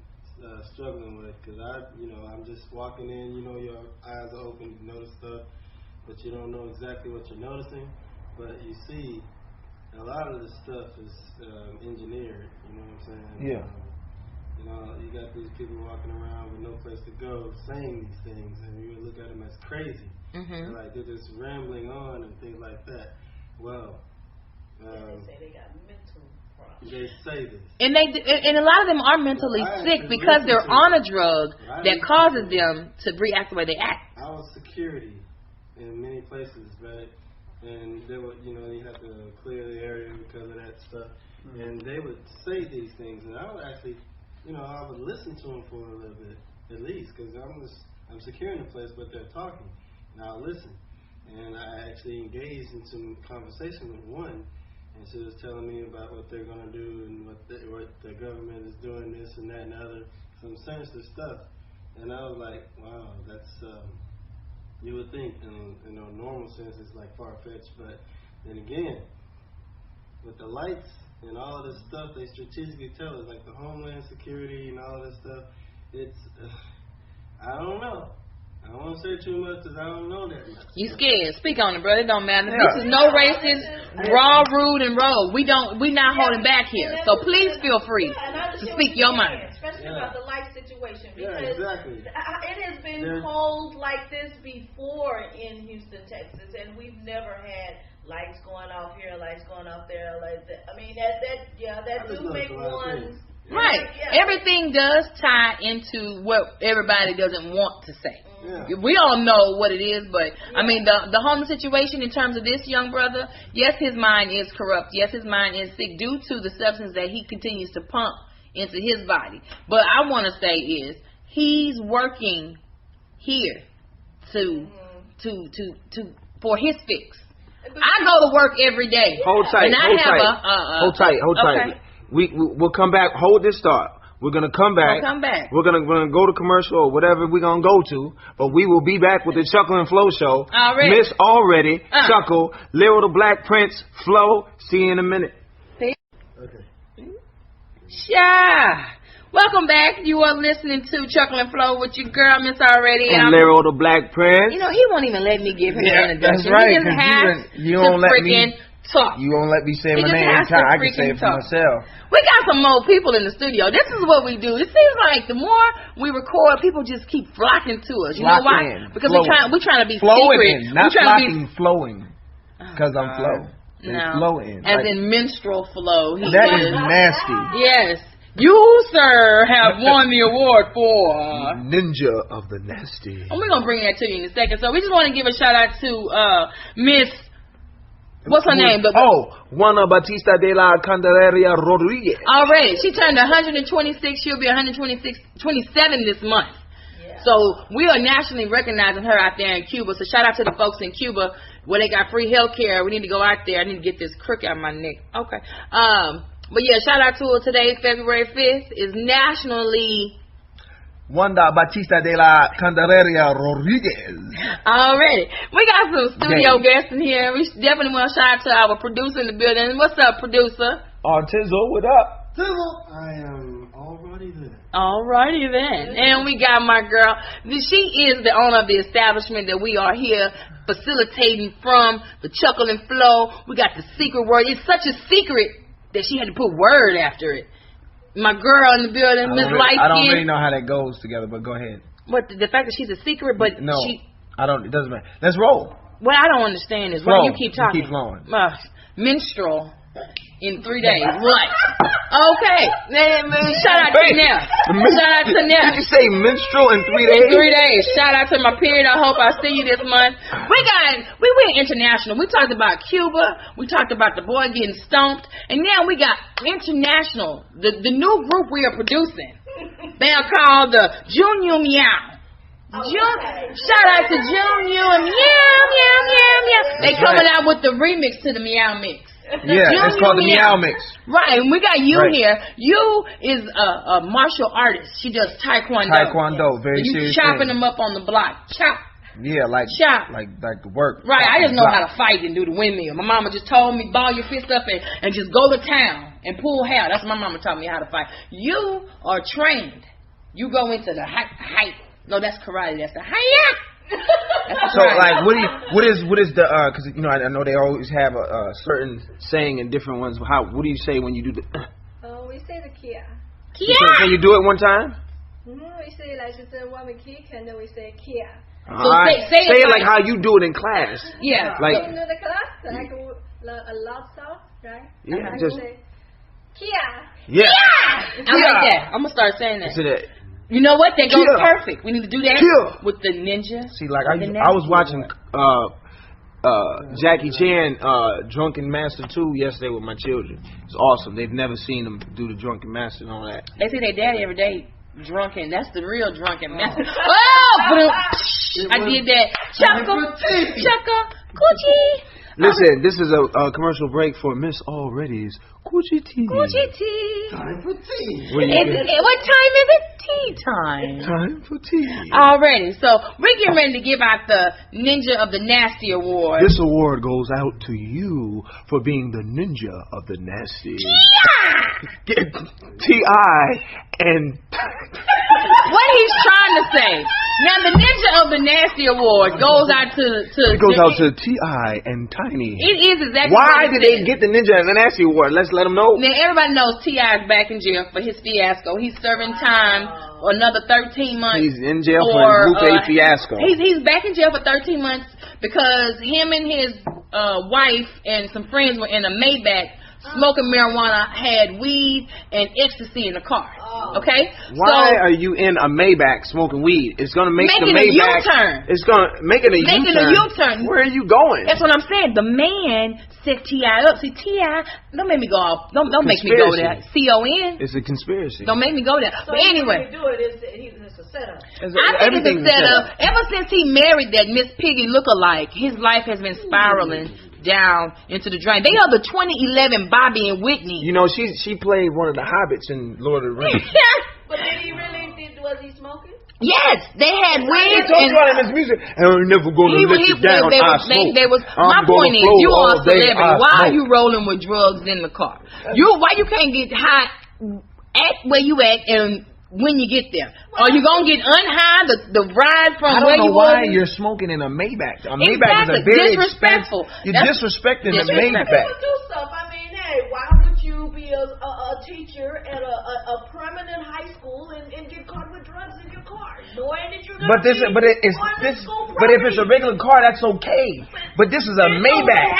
struggling with because I'm just walking in. Your eyes are open, you notice stuff, but you don't know exactly what you're noticing. But you see, a lot of this stuff is engineered. You know what I'm saying? Yeah. You got these people walking around with no place to go saying these things, and you look at them as crazy. Mm-hmm. They're just rambling on and things like that. Well, they say they got mental problems. They say this. And a lot of them are mentally sick because they're on a drug that causes them to react the way they act. I was security in many places, right? And they would, you have to clear the area because of that stuff. Mm-hmm. And they would say these things, and I would actually, I would listen to them for a little bit, at least, because I'm securing the place, but they're talking, and I'll listen. And I actually engaged in some conversation with one, and she was telling me about what they're going to do and what the government is doing, this and that and other, some sinister stuff. And I was like, wow, that's, you would think in a normal sense it's like far-fetched, but then again, with the lights and all of this stuff they strategically tell us, like the Homeland Security and all of this stuff, it's, I don't know. I don't want to say too much because I don't know that much. You scared. Speak on it, brother. It don't matter. Yeah. This is no racist, raw, rude, and rogue. We're not holding back here. So please feel free to speak your mind. Especially about the life situation. Because exactly. It has been posed like this before in Houston, Texas, and we've never had lights going off here, lights going off there. Like that. I mean, that do make one. Right. Yeah. Everything does tie into what everybody doesn't want to say. Yeah. We all know what it is, but I mean the homeless situation in terms of this young brother, yes, his mind is corrupt. Yes, his mind is sick due to the substance that he continues to pump into his body. But I want to say is he's working here to for his fix. I go to work every day. Hold tight. Hold tight. We'll come back. Hold this thought. We're going to come back. We're going to go to commercial or whatever we're going to go to. But we will be back with the Chuckle and Flow show. Already. Miss Already, Chuckle, Little the Black Prince, Flow. See you in a minute. Okay. Yeah. Welcome back. You are listening to Chuckles Flow with your girl, Miss Already. And Lero the Black Prince. You know, he won't even let me give him an introduction. That's right. He just has you don't let me talk. You won't let me say my name anytime. I can say it for myself. We got some more people in the studio. This is what we do. It seems like the more we record, people just keep flocking to us. You know why? Because we're trying to be secret. Not flocking, flowing. Because I'm flow. No. Flowing. As in menstrual flow. That is nasty. Yes. You, sir, have won the award for Ninja of the Nasty. And we're going to bring that to you in a second. So we just want to give a shout out to Miss, what's her name? Juana Batista de la Candelaria Rodriguez. Already. She turned 126. She'll be 27 this month. Yeah. So we are nationally recognizing her out there in Cuba. So shout out to the folks in Cuba where they got free health care. We need to go out there. I need to get this crook out of my neck. Okay. But yeah, shout out to her today, February 5th, is nationally Wanda Batista de la Candelaria Rodriguez. Already. We got some studio guests in here. We definitely want to shout out to our producer in the building. What's up, producer? Tizzle, what up? Tizzle. I am alrighty then. Alrighty then. And we got my girl. She is the owner of the establishment that we are here facilitating from, the Chuckles Flow. We got the secret word. It's such a secret that she had to put word after it. My girl in the building, Miss Lightskin. I don't really know how that goes together, but go ahead. What, the fact that she's a secret, but no, I don't. It doesn't matter. Let's roll. What I don't understand is why you keep talking. Keep flowing. Minstrel in 3 days. Right. Okay. Shout out to Nell. Shout out to Nell. Did you say minstrel in 3 days? In 3 days. Shout out to my period. I hope I see you this month. We went international. We talked about Cuba. We talked about the boy getting stomped. And now we got international. The new group we are producing. They are called the Junior Meow. Shout out to Junior and Meow. They coming out with the remix to the Meow Mix. Yeah, it's called the Meow Mix. Right, and we got you here. You is a martial artist. She does taekwondo. Taekwondo, very serious. You chopping them up on the block. Chop. Yeah, like chop. Like work. Right, I just know how to fight and do the windmill. My mama just told me, ball your fist up and just go to town and pull hair. That's what my mama taught me how to fight. You are trained. You go into the height. No, that's karate. That's the hi-ya. So like, what is the because you know I know they always have a certain saying in different ones. What do you say when you do the? We say the Kia. Kia. Can you do it one time? We say like just when we kick and then we say Kia. So say it like how you do it in class. Yeah. Like in the class, like a loud sound, right? Yeah. Just say Kia. Yeah. I like that. I'm gonna start saying that. So that. You know what? That goes perfect. We need to do that with the ninja. See, like I was watching Jackie Chan Drunken Master 2 yesterday with my children. It's awesome. They've never seen him do the Drunken Master and all that. They see their daddy every day drunken. That's the real Drunken Master. Oh! I did that. Chaka, Gucci. Listen, this is a commercial break for Miss Already's Gucci tea. Gucci tea. Time for tea. What time is it? Tea time. Time for tea. Already. So we're getting ready to give out the Ninja of the Nasty Award. This award goes out to you for being the Ninja of the Nasty. T.I. and what he's trying to say. Now the Ninja of the Nasty Award goes out to it goes out to T.I. and Tiny. It is exactly. Why did they get the Ninja of the Nasty Award? Let's let them know. Now everybody knows T.I. is back in jail for his fiasco. He's serving time for another 13 months. He's in jail for his Lupe fiasco. He's back in jail for 13 months because him and his wife and some friends were in a Maybach smoking marijuana, had weed and ecstasy in the car. Okay? Why are you in a Maybach smoking weed? It's going to make the Maybach... U-turn. It's going to make it a U-turn. Making a U-turn. Where are you going? That's what I'm saying. The man set T.I. up. See, T.I., don't make me go off. Don't make me go there. C-O-N. It's a conspiracy. Don't make me go there. So but anyway. Do it, it's a setup. I think it's a setup. Ever since he married that Miss Piggy lookalike, his life has been spiraling down into the drain. They are the 2011 Bobby and Whitney. You know, she played one of the hobbits in Lord of the Rings. But did he really? Was he smoking? Yes, they had weed. He talks about it in his music. And I'm never going to let you down. My point is, you are a celebrity. Why are you rolling with drugs in the car? Why you can't get high at where you at and when you get there. Are you going to get unhigh the ride from where you I don't know are? why you're smoking in a Maybach. A Maybach is a very disrespectful. You're disrespecting the Maybach. People do stuff. I mean, hey, why would you be a teacher at a prominent high school and get caught with drugs in your car? Knowing that you're going to But if it's a regular car, that's okay. But this is a Maybach.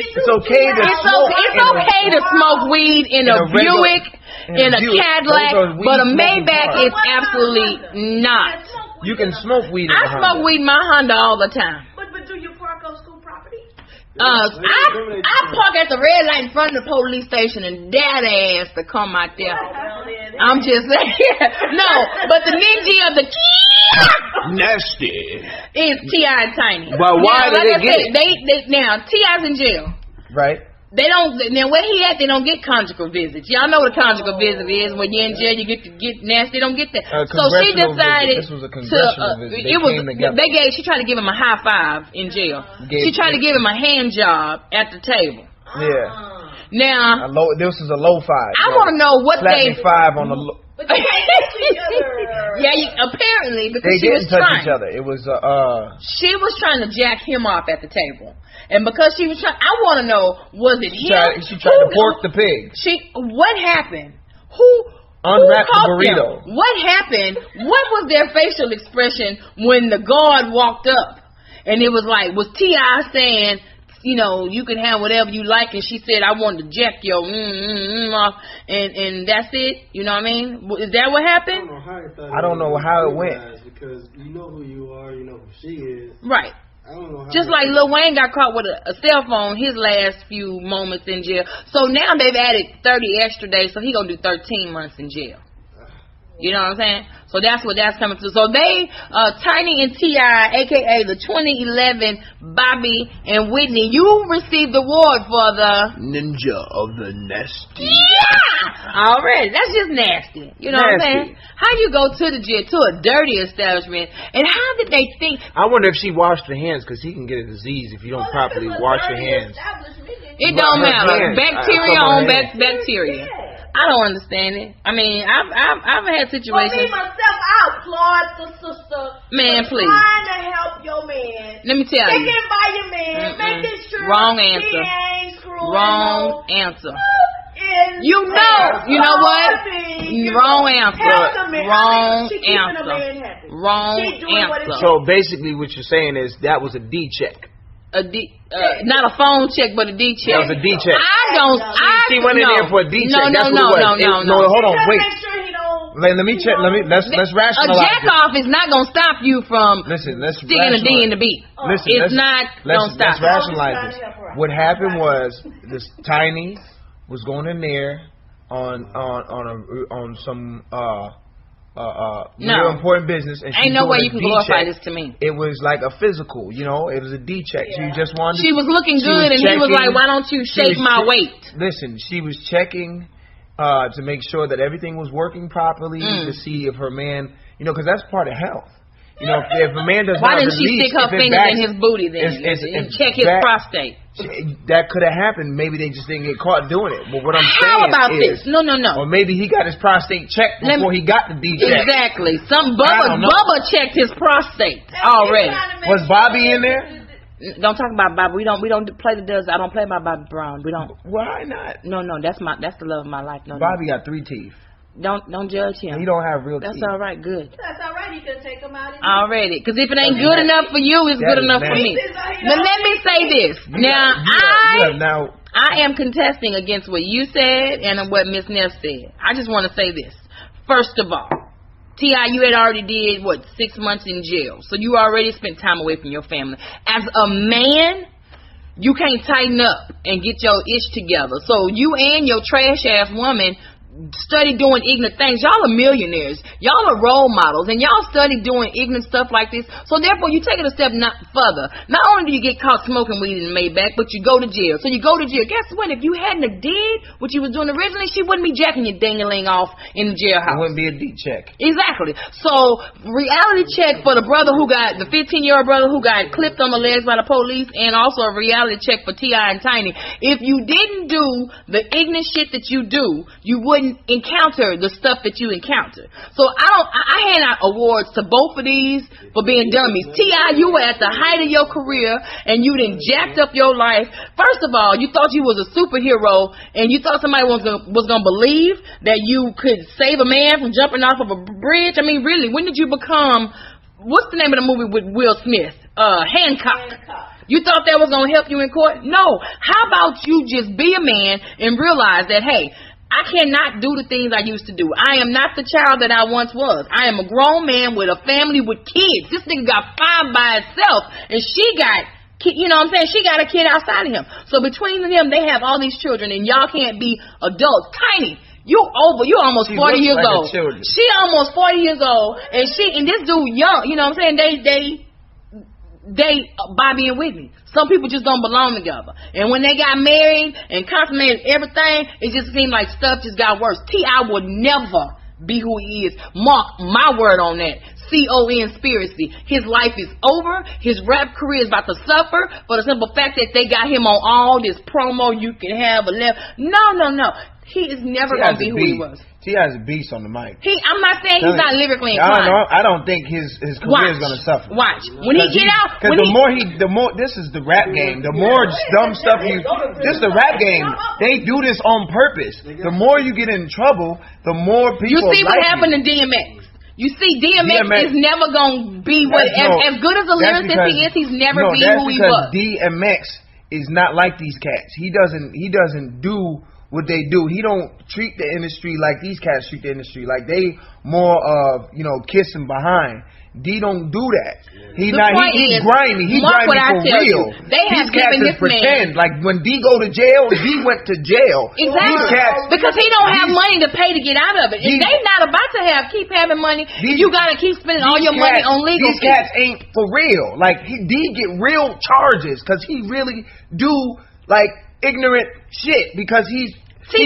It's okay to smoke. It's okay to smoke weed in a Buick, in a Cadillac, but a Maybach is absolutely not. You can smoke weed in a Honda. I smoke weed in my Honda all the time. But do you park on school property? I park at the red light in front of the police station and dare their ass to come out there. I'm just saying. No, but the ninja of the nasty is T.I. and Tiny. But why did they get it? Now, T.I.'s in jail. Right. They don't. Now where he at? They don't get conjugal visits. Y'all know what a conjugal visit is. When you're in jail, you get to get nasty. They don't get that. So she decided this was a congressional visit. She tried to give him a high five in jail. She tried to give him a hand job at the table. Yeah. Now this is a low five. I want to know what they five on the. But they touch each other. Yeah, apparently because they didn't touch each other. It was she was trying to jack him off at the table. And because she was trying, I want to know, was it him? She tried to pork the pig. What happened? Who unwrapped the burrito? Them? What happened? What was their facial expression when the guard walked up? And it was like, was T.I. saying, you know, you can have whatever you like, and she said, I wanted to jack your off, and that's it? You know what I mean? Is that what happened? I don't know how it went. Because you know who you are, you know who she is. Right. I don't know how. Just like Lil Wayne got caught with a cell phone his last few moments in jail. So now they've added 30 extra days, so he gonna do 13 months in jail. You know what I'm saying? So that's what that's coming to. So they, Tiny and T.I., a.k.a. the 2011 Bobby and Whitney, you received the award for the Ninja of the Nasty. Yeah! Already. That's just nasty. You know what I'm saying? How you go to the jail, to a dirty establishment, and how did they think? I wonder if she washed her hands, because he can get a disease if you don't properly wash your hands. It don't matter. Bacteria on bacteria. I don't understand it. I mean, I've had situations. For me myself, I applaud the sister. Man, please. Trying to help your man. Let me tell you. Sticking by your man. Making sure wrong answer. He ain't screwing wrong answer. You know what? Wrong answer. Wrong answer. Wrong answer. So basically, what you're saying is that was a D check. Not a phone check, but a D check. That was a D check. She went in there for a D check. No. Hold on, wait. Let me check. Let's rationalize. A jack off is not gonna stop you from sticking a D in the beat. It's not gonna stop. Let's rationalize this. What happened was this Tiny was going in there on some real important business, and ain't no way you can glorify this to me. It was like a physical, you know. It was a D check. Yeah. She just wanted. She was looking good, and he was like, "Why don't you shake my weight?" Listen, she was checking to make sure that everything was working properly, to see if her man, you know, because that's part of health. You know, if a man does why not didn't she stick her fingers in his booty then and check his prostate? That could have happened. Maybe they just didn't get caught doing it. But what I'm saying how about this? No. Or maybe he got his prostate checked before he got the D check. Exactly. Bubba checked his prostate already. Was Bobby in there? Don't talk about Bobby. We don't play the does. I don't play by Bobby Brown. We don't. Why not? No. That's the love of my life. No. Bobby got 3 teeth. Don't judge him. He don't have real teeth. That's all right. Good. That's all right. You can take him out. Already, because if it ain't good enough for you, it's good enough for me. But let me say this. I am contesting against what you said and what Miss Neff said. I just want to say this. First of all, T.I., you had already did 6 months in jail, so you already spent time away from your family. As a man, you can't tighten up and get your ish together. So you and your trash ass woman study doing ignorant things. Y'all are millionaires. Y'all are role models, and y'all study doing ignorant stuff like this. So therefore, you take it a step further. Not only do you get caught smoking weed in the Maybach, but you go to jail. So you go to jail. Guess what? If you hadn't have did what you was doing originally, she wouldn't be jacking your ding-a-ling off in the jailhouse. It wouldn't be a D check. Exactly. So reality check for the brother who got, the 15-year-old brother who got clipped on the legs by the police, and also a reality check for T.I. and Tiny. If you didn't do the ignorant shit that you do, you wouldn't wouldn't encounter the stuff that you encounter. So I hand out awards to both of these for being dummies. T.I., you were at the height of your career and you done jacked up your life. First of all, you thought you was a superhero and you thought somebody was gonna believe that you could save a man from jumping off of a bridge. I mean, really, when did you become, what's the name of the movie with Will Smith? Hancock. You thought that was going to help you in court? No. How about you just be a man and realize that, hey, I cannot do the things I used to do. I am not the child that I once was. I am a grown man with a family with kids. This nigga got 5 by itself, and she got, you know what I'm saying? She got a kid outside of him. So between them, they have all these children, and y'all can't be adults. Tiny. You almost 40 years old. She almost 40 years old, and this dude young. You know what I'm saying? They Bobby and Whitney. Some people just don't belong together. And when they got married and consummated everything, it just seemed like stuff just got worse. T.I. would never be who he is. Mark my word on that. conspiracy. His life is over. His rap career is about to suffer for the simple fact that they got him on all this promo you can have a left. No. He is never going to be who he was. T.I.'s a beast on the mic. I'm not saying he's not lyrically inclined. I don't think his career is going to suffer. Watch. When he get out. Because the more, this is the rap game. The more dumb stuff this is the rap game. They do this on purpose. The more you get in trouble, the more people You see what happened to DMX. You see, DMX is never going to be as good as a lyricist he is, he's never be who he was. DMX is not like these cats. He doesn't do what they do. He don't treat the industry like these cats treat the industry. Like they more of, kissing behind. D don't do that. He's grimy. He's grimy for real. These cats is pretend. Like when D go to jail, D went to jail. Exactly. Because he don't have money to pay to get out of it. If they not about to keep having money, you gotta keep spending all your money on legal. These cats ain't for real. Like D get real charges because he really do like ignorant shit because he's a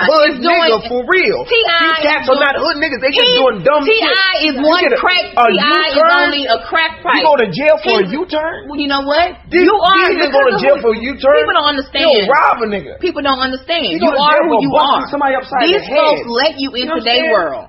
hood nigga for real. These cats are not hood niggas. They just doing dumb shit. T.I. is one crack. T.I. is only a crack price. You go to jail for a U-turn? Well, you know what? You go to jail for a U-turn? People don't understand. You'll rob a nigga. People don't understand. You are who you are. Somebody upside These folks let you into their world.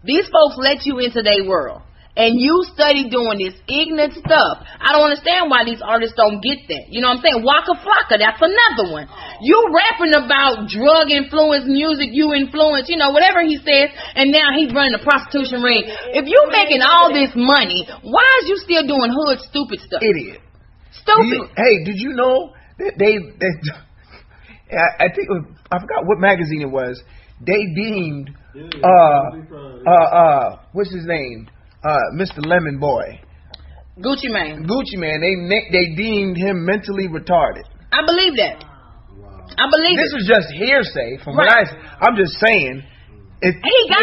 These folks let you into their world. And you study doing this ignorant stuff. I don't understand why these artists don't get that. You know what I'm saying? Waka Flocka, that's another one. You rapping about drug influence, music you influence, whatever he says, and now he's running a prostitution ring. If you making all this money, why is you still doing hood stupid stuff? Idiot. Stupid. Did you know that I think I forgot what magazine it was. They deemed what's his name? Mr. Lemon Boy, Gucci Mane. They deemed him mentally retarded. I believe that. I believe this is just hearsay from what I'm just saying. If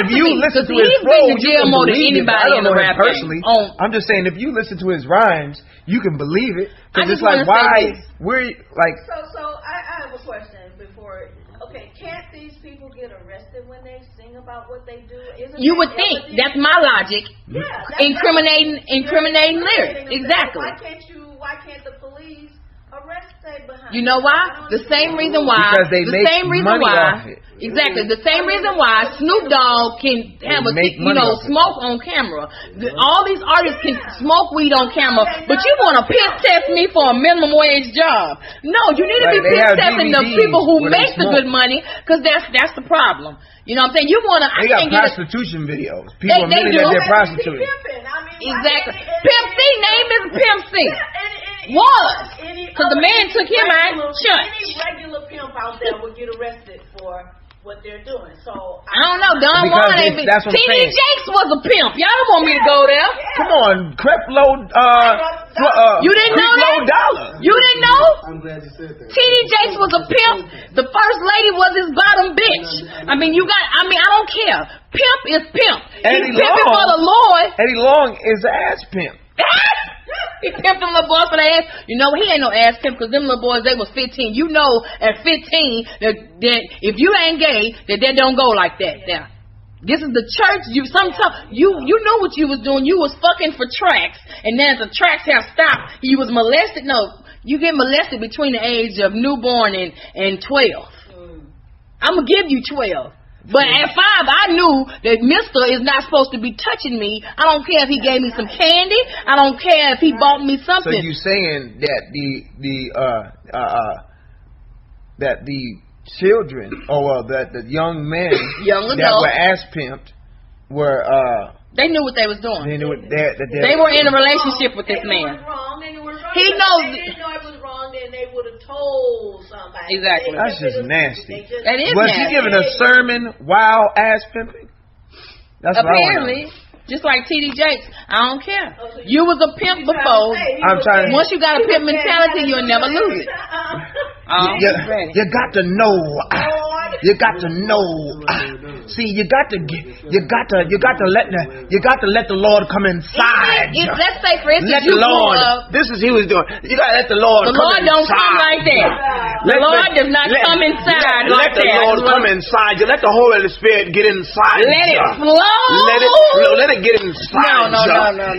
you listen to his flow, you can believe it. I don't know him personally. I'm just saying if you listen to his rhymes, you can believe it. Because it's like why we're like. So I have a question before. Okay, can't these people get arrested when they sing about what they do? You would think. That's my logic. Yeah. Incriminating lyrics. Exactly. Why can't the police arrest they behind? You know why? The same reason why. Because they make money off it. Exactly. The same reason why Snoop Dogg can have smoke on camera. All these artists can smoke weed on camera, but you want to piss test me for a minimum wage job? No, you need to be piss testing the people who make the good money, because that's the problem. You know what I'm saying? You want to. They got prostitution videos. People admitting that they're prostituting. Exactly. Pimp C name is Pimp C. Because the man took him out. Any regular pimp out there would get arrested for what they're doing. So I don't know. Don Juan ain't been. T.D. Jakes was a pimp. Y'all don't want me to go there. Come on, Creflo. You didn't know that? Dollar. You didn't know? I'm glad you said that. T.D. Jakes was a pimp. The first lady was his bottom bitch. I don't care. Pimp is pimp. He's pimping for the Lord. Eddie Long is an ass pimp. He pimped them little boys for the ass. He ain't no ass pimp because them little boys, they was 15. You know at 15 that if you ain't gay, that don't go like that. Now, this is the church. You know what you was doing. You was fucking for tracks. And then the tracks have stopped. You was molested. No, you get molested between the age of newborn and 12. I'm going to give you 12. But at 5, I knew that Mister is not supposed to be touching me. I don't care if he gave me some candy. I don't care if he bought me something. So you saying that the children, or that the young men that were ass pimped were they knew what they was doing. They knew what they were in a relationship with this man. He knows. If they didn't know it was wrong, then they would have told somebody. Exactly. That's just nasty. That is was nasty. he giving a sermon while ass pimping? That's apparently. Just like T.D. Jakes, I don't care. You was a pimp before. Once you got a pimp mentality, you'll never lose it. You got to know. You got to know. See, you got to let the Lord come inside. Let's say, for instance, let the Lord. This is he was doing. You got to let the Lord. The Lord don't come like that. The Lord does not come inside like that. Let the Lord come inside you. Let the Holy Spirit get inside. Let it flow. Let it flow. Let it get inside. No.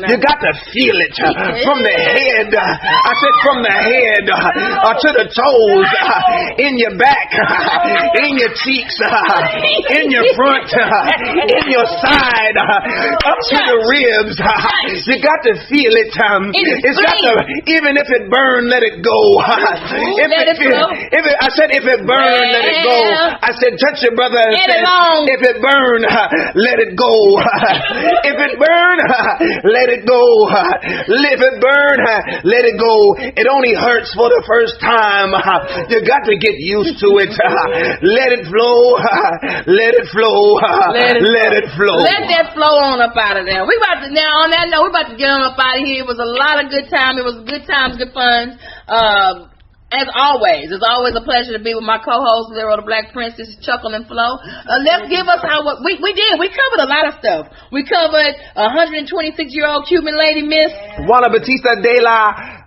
You got to feel it from the head. I said from the head to the toes, in your back, in your cheeks, in your front, in your side, up to the ribs. You got to feel it. It's got to, even if it burn, let it go. If it burn, let it go. I said, touch your brother. If it burn, let it go. If it burn, let it go. If it burn, let it go. It only hurts for the first time. You got to get used to it. Let it flow. Let it flow. Let it flow. Let that flow on up out of there. We about to now on that note, we about to get on up out of here. It was a lot of good time. It was good times, good fun. As always, it's always a pleasure to be with my co-host, Lero the Black Prince. This is Chuckles Flow. Let's give us we did. We covered a lot of stuff. We covered 126-year-old Cuban lady, Miss Juana Batista de la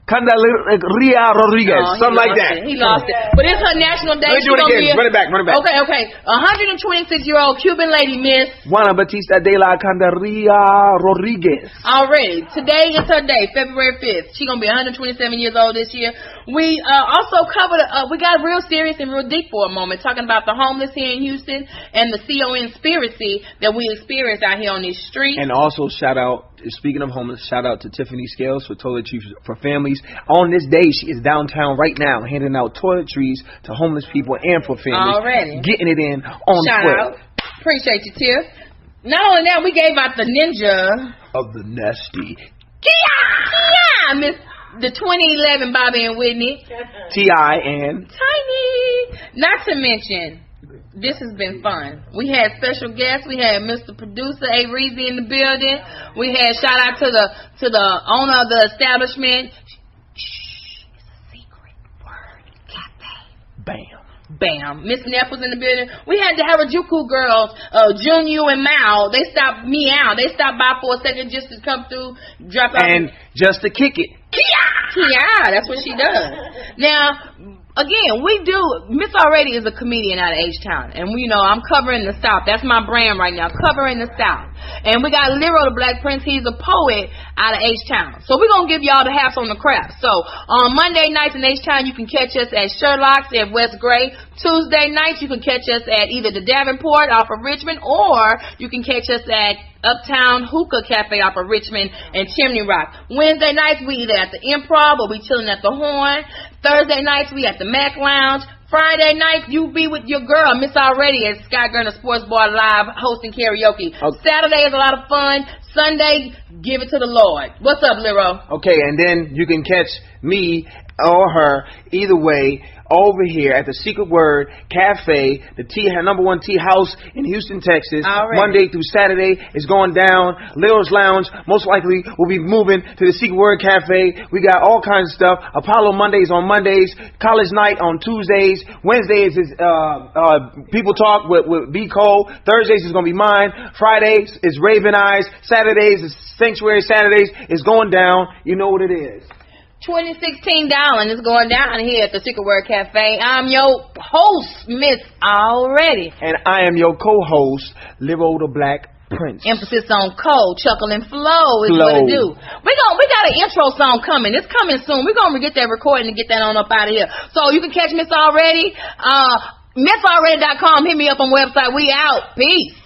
Candelaria Rodriguez, something like that. He lost it. But it's her national day. Let's do it again. Run it back. Okay. 126-year-old Cuban lady, Miss Juana Batista de la Candelaria Rodriguez. Already. Today is her day, February 5th. She's going to be 127 years old this year. We also covered, we got real serious and real deep for a moment, talking about the homeless here in Houston and the conspiracy that we experience out here on these streets. And also speaking of homeless, shout out to Tiffany Scales for toiletries for families. On this day, she is downtown right now handing out toiletries to homeless people and for families. Already. Getting it in on shout foot. Out. Appreciate you, Tiff. Not only that, we gave out the Ninja of the Nasty. Kia! Miss the 2011 Bobby and Whitney. T.I. and Tiny. Not to mention, this has been fun. We had special guests. We had Mr. Producer A. Reezy in the building. We had shout out to the owner of the establishment. Shh, it's a secret word cafe. Bam. Miss Neff was in the building. We had the Harajuku girls, Junyu and Mao. They stopped me out. They stopped by for a second just to come through, drop out. And just to kick it. Kia! That's what she does. Now, again, Miss Already is a comedian out of H-Town. And I'm covering the South. That's my brand right now, covering the South. And we got Lero the Black Prince. He's a poet out of H-Town. So we're going to give y'all the halves on the craft. So on Monday nights in H-Town, you can catch us at Sherlock's at West Gray. Tuesday nights, you can catch us at either the Davenport off of Richmond, or you can catch us at Uptown Hookah Cafe off of Richmond and Chimney Rock. Wednesday nights, we either at the Improv or we chilling at the Horn. Thursday nights, we at the Mac Lounge. Friday night, you be with your girl, Miss Already, at Scott Gurner Sports Bar Live, hosting karaoke. Okay. Saturday is a lot of fun. Sunday, give it to the Lord. What's up, Lero? Okay, and then you can catch me or her, either way, over here at the Secret Word Cafe, the number one tea house in Houston, Texas. Alright. Monday through Saturday is going down. Leo's Lounge most likely will be moving to the Secret Word Cafe. We got all kinds of stuff. Apollo Mondays on Mondays. College Night on Tuesdays. Wednesdays is People Talk with B. Cole. Thursdays is going to be mine. Fridays is Raven Eyes. Saturdays is Sanctuary Saturdays. Is going down. You know what it is. 2016 Darling is going down here at the Secret Word Cafe. I'm your host, Miss Already. And I am your co-host, Lero the Black Prince. Emphasis on Cole, Chuckles Flow is what it do. We got an intro song coming. It's coming soon. We're going to get that recording and get that on up out of here. So you can catch Miss Already MissAlready.com. Hit me up on website. We out. Peace.